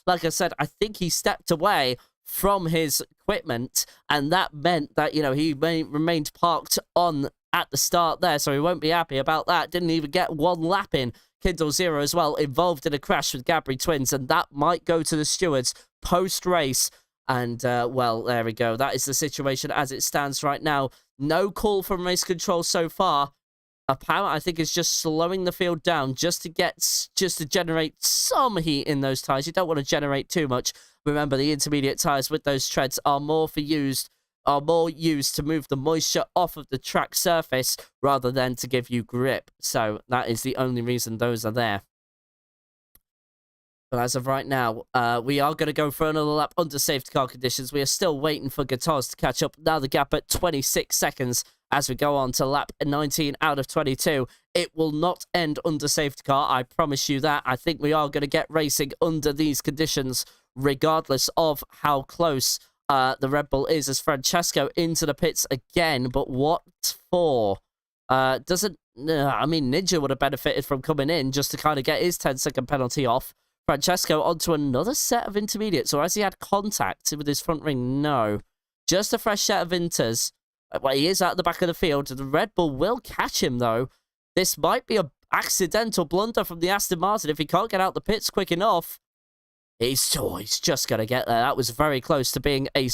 Like I said, I think he stepped away from his equipment, and that meant that, you know, he remained parked on at the start there, so he won't be happy about that. Didn't even get 1 lap in. Kindle Zero as well, involved in a crash with Gabri Twins, and that might go to the stewards post-race. And, well, there we go. That is the situation as it stands right now. No call from race control so far. Apparently, I think, is just slowing the field down just to generate some heat in those tyres. You don't want to generate too much. Remember, the intermediate tyres with those treads are more used to move the moisture off of the track surface rather than to give you grip. So that is the only reason those are there. But as of right now, we are going to go for another lap under safety car conditions. We are still waiting for Guitars to catch up. Now the gap at 26 seconds as we go on to lap 19 out of 22. It will not end under safety car, I promise you that. I think we are going to get racing under these conditions, regardless of how close the Red Bull is, as Francesco into the pits again. But what for? I mean, Ninja would have benefited from coming in just to kind of get his 10-second penalty off. Francesco onto another set of intermediates, or has he had contact with his front ring? No. Just a fresh set of inters. Well, he is at the back of the field. The Red Bull will catch him, though. This might be an accidental blunder from the Aston Martin if he can't get out the pits quick enough. He's just going to get there. That was very close to being a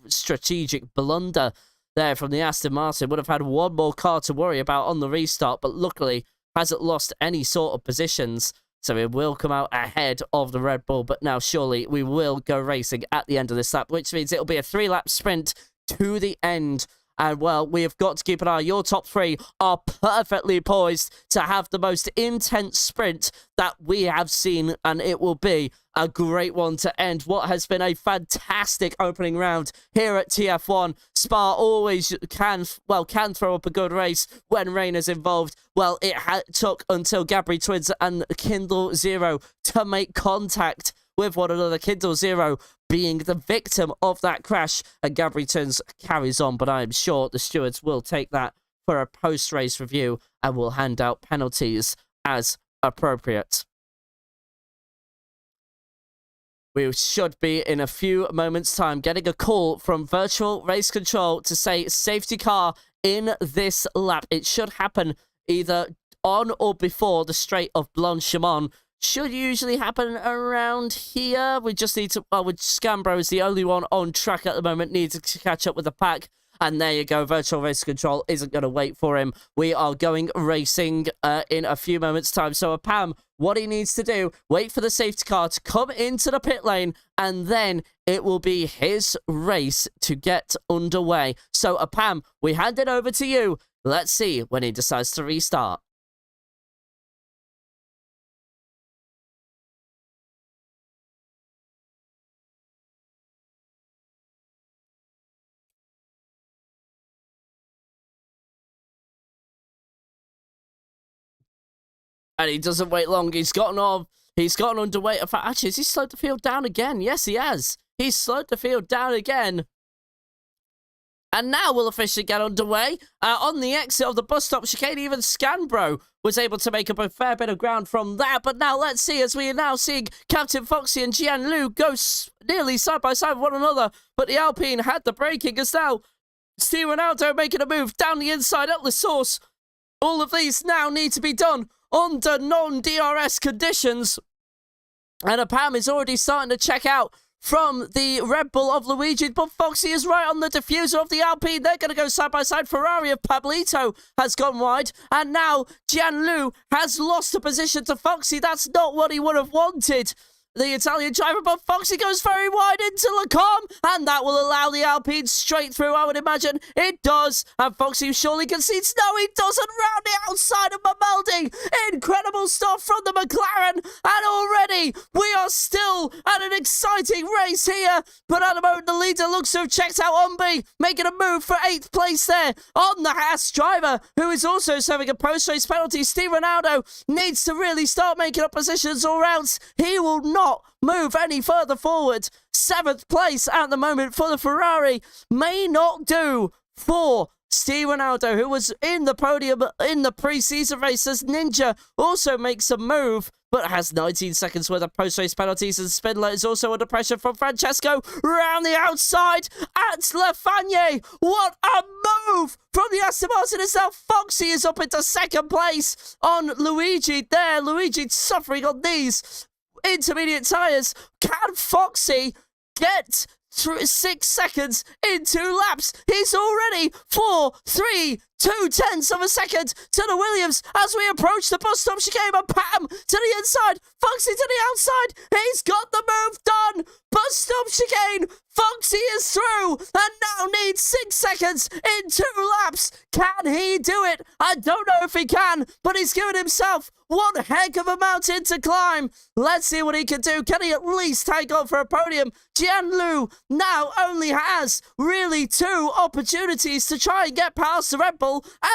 strategic blunder there from the Aston Martin. Would have had 1 more car to worry about on the restart, but luckily hasn't lost any sort of positions. So it will come out ahead of the Red Bull. But now surely we will go racing at the end of this lap, which means it'll be a 3-lap sprint to the end. And, well, we have got to keep an eye. Your top 3 are perfectly poised to have the most intense sprint that we have seen, and it will be a great one to end what has been a fantastic opening round here at TF1. Spa always can throw up a good race when rain is involved. Well, it took until Gabri Twins and Kindle Zero to make contact with one another. Kindle Zero being the victim of that crash, and Gabri turns carries on, but I am sure the stewards will take that for a post-race review and will hand out penalties as appropriate. We should be, in a few moments' time, getting a call from virtual race control to say safety car in this lap. It should happen either on or before the straight of Blanchimont. Should usually happen around here. We just need to, well, with Scambro is the only one on track at the moment, needs to catch up with the pack. And there you go, virtual race control isn't going to wait for him. We are going racing in a few moments' time. So Pam, what he needs to do, wait for the safety car to come into the pit lane, and then it will be his race to get underway. So Pam, we hand it over to you. Let's see when he decides to restart. And he doesn't wait long. He's gotten on. He's gotten underway. In fact, actually, has he slowed the field down again? Yes, he has. He's slowed the field down again. And now we'll officially get underway. On the exit of the bus stop chicane, even Scanbro was able to make up a fair bit of ground from that. But now let's see, as we are now seeing Captain Foxy and Jian Lu go nearly side by side with one another. But the Alpine had the braking as now Steve Ronaldo making a move down the inside up the source. All of these now need to be done under non-DRS conditions. And Pam is already starting to check out from the Red Bull of Luigi, but Foxy is right on the diffuser of the Alpine. They're going to go side by side. Ferrari of Pablito has gone wide, and now Jian Lu has lost the position to Foxy. That's not what he would have wanted, the Italian driver, but Foxy goes very wide into Lecom, and that will allow the Alpine straight through, I would imagine. It does, and Foxy surely concedes. No, he doesn't, round the outside of Mameldi. Incredible stuff from the McLaren, and already we are still at an exciting race here, but at the moment the leader looks to have checked out Umbi, making a move for 8th place there on the Haas driver, who is also serving a post-race penalty. Steve Ronaldo needs to really start making up positions, or else he will not move any further forward. 7th place at the moment for the Ferrari may not do for Steve Ronaldo, who was in the podium in the pre-season races. Ninja also makes a move, but has 19 seconds worth of post-race penalties, and Spindler is also under pressure from Francesco round the outside at Lafagné. What a move from the Aston Martin as now Foxy is up into 2nd place on Luigi there. Luigi suffering on these intermediate tyres. Can Foxy get 6 seconds in 2 laps? He's already 4.3 of a second to the Williams as we approach the bus stop chicane. And Pam to the inside, Foxy to the outside. He's got the move done. Bus stop chicane. Foxy is through and now needs 6 seconds in 2 laps. Can he do it? I don't know if he can, but he's given himself one heck of a mountain to climb. Let's see what he can do. Can he at least take on for a podium? Jian Lu now only has really 2 opportunities to try and get past the Red Bull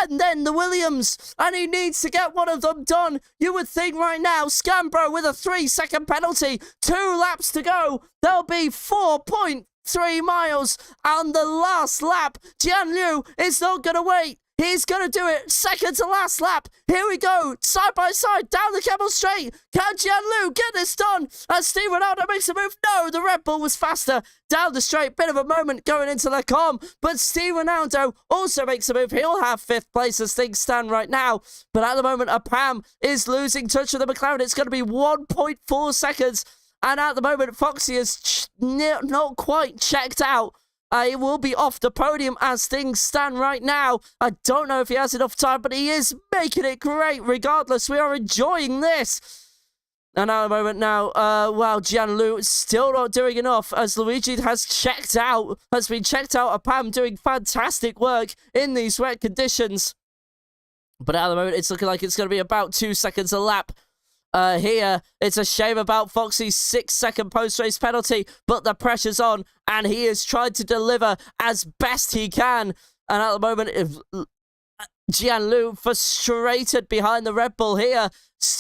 and then the Williams, and he needs to get one of them done. You would think right now, Scambro with a 3-second penalty, 2 laps to go. There'll be 4.3 miles on the last lap. Jian Lu is not going to wait. He's going to do it. 2nd to last lap. Here we go. Side by side. Down the Camel Straight. Can Jian Lu get this done? As Steve Ronaldo makes a move. No, the Red Bull was faster. Down the straight. Bit of a moment going into Lecom. But Steve Ronaldo also makes a move. He'll have 5th place as things stand right now. But at the moment, Pam is losing touch with the McLaren. It's going to be 1.4 seconds. And at the moment, Foxy is not quite checked out. He will be off the podium as things stand right now. I don't know if he has enough time, but he is making it great regardless. We are enjoying this. And at the moment now, well, Jian Lu is still not doing enough as Luigi has been checked out. Pam doing fantastic work in these wet conditions. But at the moment, it's looking like it's going to be about 2 seconds a lap. Here, it's a shame about Foxy's 6-second post-race penalty, but the pressure's on, and he is trying to deliver as best he can. And at the moment, Jian Lu, frustrated behind the Red Bull here,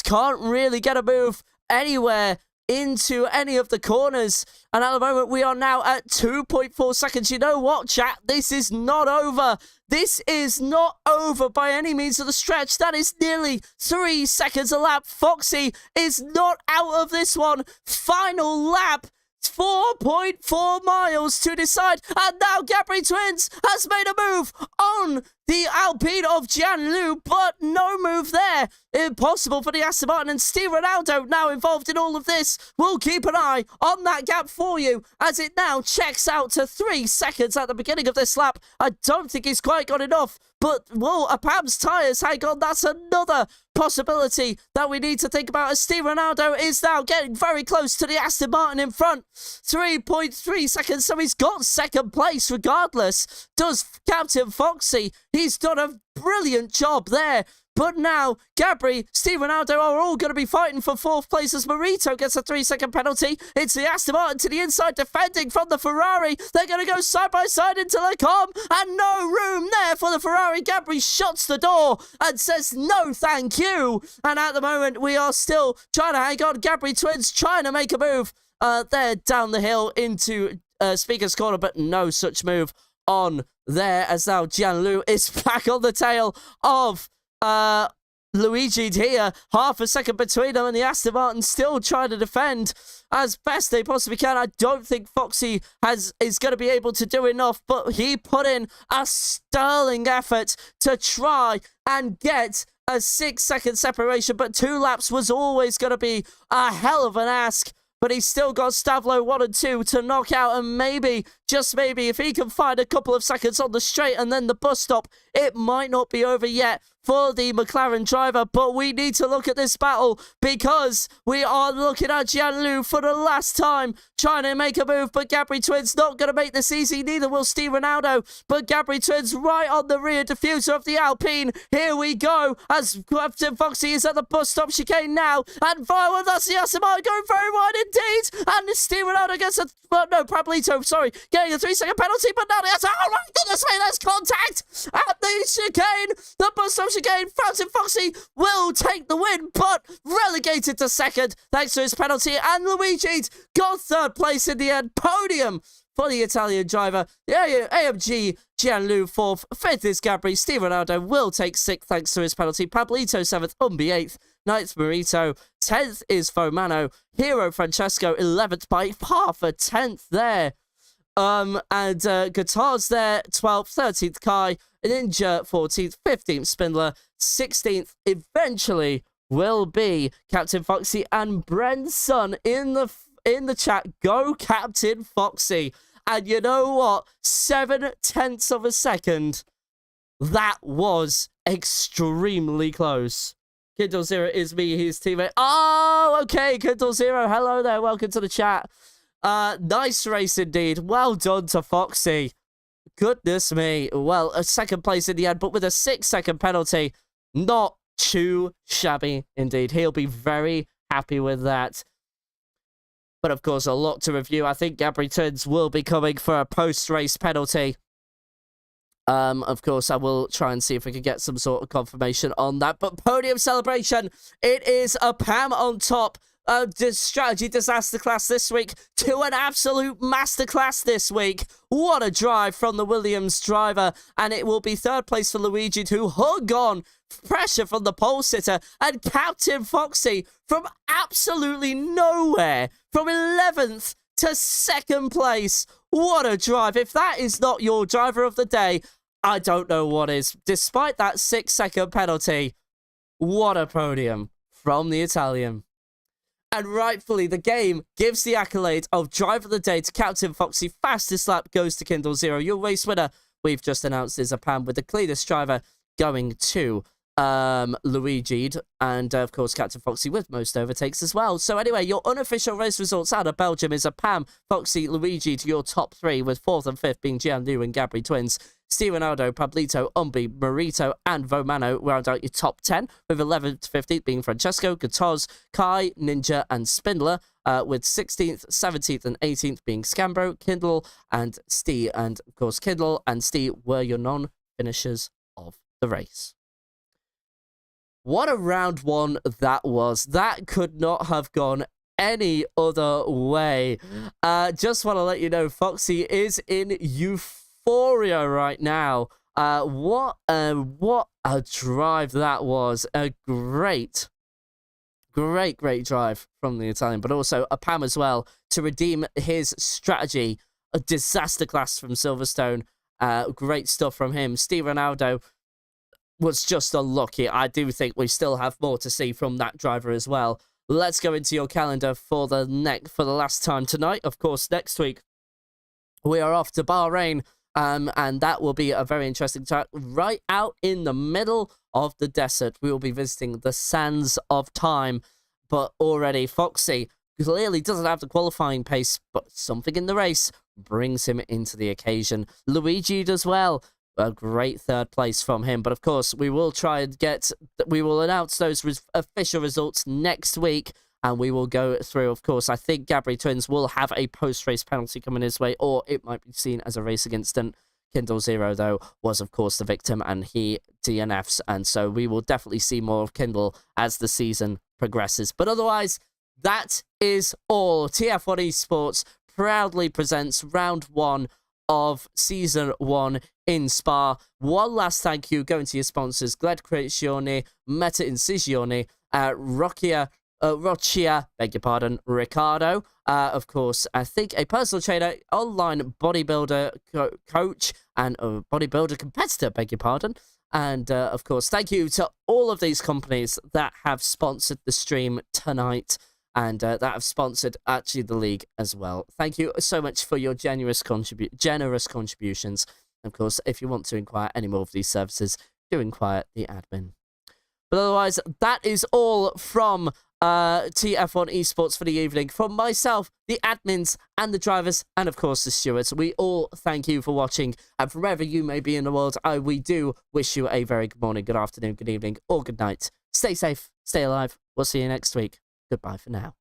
can't really get a move anywhere into any of the corners. And at the moment, we are now at 2.4 seconds. You know what, chat? This is not over. This is not over by any means of the stretch. That is nearly 3 seconds a lap. Foxy is not out of this one. Final lap. 4.4 miles to decide, and now Gabri Twins has made a move on the Alpine of Jianlu, but no move there. Impossible for the Aston Martin, and Steve Ronaldo now involved in all of this. We'll keep an eye on that gap for you as it now checks out to 3 seconds at the beginning of this lap. I don't think he's quite got enough, but, well, Apam's tyres, hang on, that's another possibility that we need to think about as Steve Ronaldo is now getting very close to the Aston Martin in front. 3.3 seconds, so he's got second place regardless. Does Captain Foxy. He's done a brilliant job there. But now, Gabri, Steve Ronaldo are all going to be fighting for 4th place as Marito gets a 3-second penalty. It's the Aston Martin to the inside defending from the Ferrari. They're going to go side by side into Le Com, and no room there for the Ferrari. Gabri shuts the door and says no thank you. And at the moment, we are still trying to hang on. Gabri Twins trying to make a move there down the hill into Speaker's Corner, but no such move on there as now Jianlu is back on the tail of Luigi here. Half a second between them, and the Aston Martin still trying to defend as best they possibly can. I don't think Foxy is going to be able to do enough, but he put in a sterling effort to try and get a 6-second separation, but 2 laps was always going to be a hell of an ask. But he's still got Stavlo 1 and 2 to knock out, and maybe, just maybe, if he can find a couple of seconds on the straight and then the bus stop, it might not be over yet for the McLaren driver. But we need to look at this battle because we are looking at Jianlu for the last time trying to make a move, but Gabri Twins not going to make this easy, neither will Steve Ronaldo. But Gabri Twins right on the rear diffuser of the Alpine. Here we go as Captain Foxy is at the bus stop chicane now, and Viola, that's the Aston Martin going very wide indeed, and Steve Ronaldo gets a, well, no, Pablito, sorry, getting a 3-second penalty, but now that's, oh my goodness me, there's contact at the chicane, the bus stop chicane. Captain Foxy will take the win, but relegated to second thanks to his penalty, and Luigi's got 3rd place in the end. Podium for the Italian driver. The AMG Jianlu 4th. 5th is Gabri. Steve Ronaldo will take 6th thanks to his penalty. Pablito 7th. Umbi 8th. 9th Marito. 10th is Fomano. Hero Francesco 11th by half a 10th there. Guitars there 12th. 13th Kai. Ninja 14th. 15th Spindler. 16th eventually will be Captain Foxy, and Bren's son in the chat. Go Captain Foxy. And you know what? 0.7 of a second. That was extremely close. Kindle Zero is me, his teammate. Oh, okay, Kindle Zero. Hello there. Welcome to the chat. Nice race indeed. Well done to Foxy. Goodness me. Well, a 2nd place in the end, but with a 6-second penalty. Not too shabby indeed. He'll be very happy with that. But of course, a lot to review. I think Gabri Twins will be coming for a post-race penalty. Of course, I will try and see if we can get some sort of confirmation on that. But podium celebration, it is a Pam on top. Strategy disaster class this week to an absolute masterclass this week. What a drive from the Williams driver, and it will be 3rd place for Luigi, who hung on pressure from the pole sitter, and Captain Foxy from absolutely nowhere, from 11th to 2nd place. What a drive. If that is not your driver of the day, I don't know what is. Despite that 6-second penalty, what a podium from the Italian. And rightfully, the game gives the accolade of driver of the day to Captain Foxy. Fastest lap goes to Kindle Zero. Your race winner, we've just announced, is a Pam, with the cleanest driver going to Luigi, and of course Captain Foxy with most overtakes as well. So anyway, your unofficial race results out of Belgium is a Pam, Foxy, Luigi to your top 3, with 4th and 5th being Jianlu and Gabri Twins. Steve Ronaldo, Pablito, Umbi, Marito, and Vomano round out your top 10, with 11th to 15th being Francesco, Gatoz, Kai, Ninja, and Spindler, with 16th, 17th, and 18th being Scambro, Kindle, and Steve. And of course, Kindle and Steve were your non-finishers of the race. What a round 1 that was. That could not have gone any other way. Just want to let you know, Foxy is in euphoria right now. What a drive that was. A great drive from the Italian, but also a Pam as well to redeem his strategy. A disaster class from Silverstone. Great stuff from him. Steve Ronaldo was just unlucky. I do think we still have more to see from that driver as well. Let's go into your calendar for the last time tonight. Of course, next week we are off to Bahrain, and that will be a very interesting track right out in the middle of the desert. We will be visiting the Sands of Time, but already Foxy clearly doesn't have the qualifying pace, but something in the race brings him into the occasion. Luigi does well. A great third place from him. But of course, we will announce those official results next week, and we will go through. Of course, I think Gabri Twins will have a post-race penalty coming his way, or it might be seen as a race against him. Kindle Zero, though, was of course the victim, and he DNFs, and so we will definitely see more of Kindle as the season progresses. But otherwise, that is all. TF1eSports proudly presents round 1 of season 1 in Spa. One last thank you going to your sponsors: Gled Creazione, Meta Incisione, Roccia, beg your pardon, Ricardo, of course, I think a personal trainer, online bodybuilder coach, and a bodybuilder competitor, beg your pardon. And of course, thank you to all of these companies that have sponsored the stream tonight, and that have sponsored actually the league as well. Thank you so much for your generous contributions. Of course, if you want to inquire any more of these services, do inquire the admin. But otherwise, that is all from TF1eSports for the evening. From myself, the admins, and the drivers, and of course the stewards, we all thank you for watching. And from wherever you may be in the world, we do wish you a very good morning, good afternoon, good evening, or good night. Stay safe, stay alive. We'll see you next week. Goodbye for now.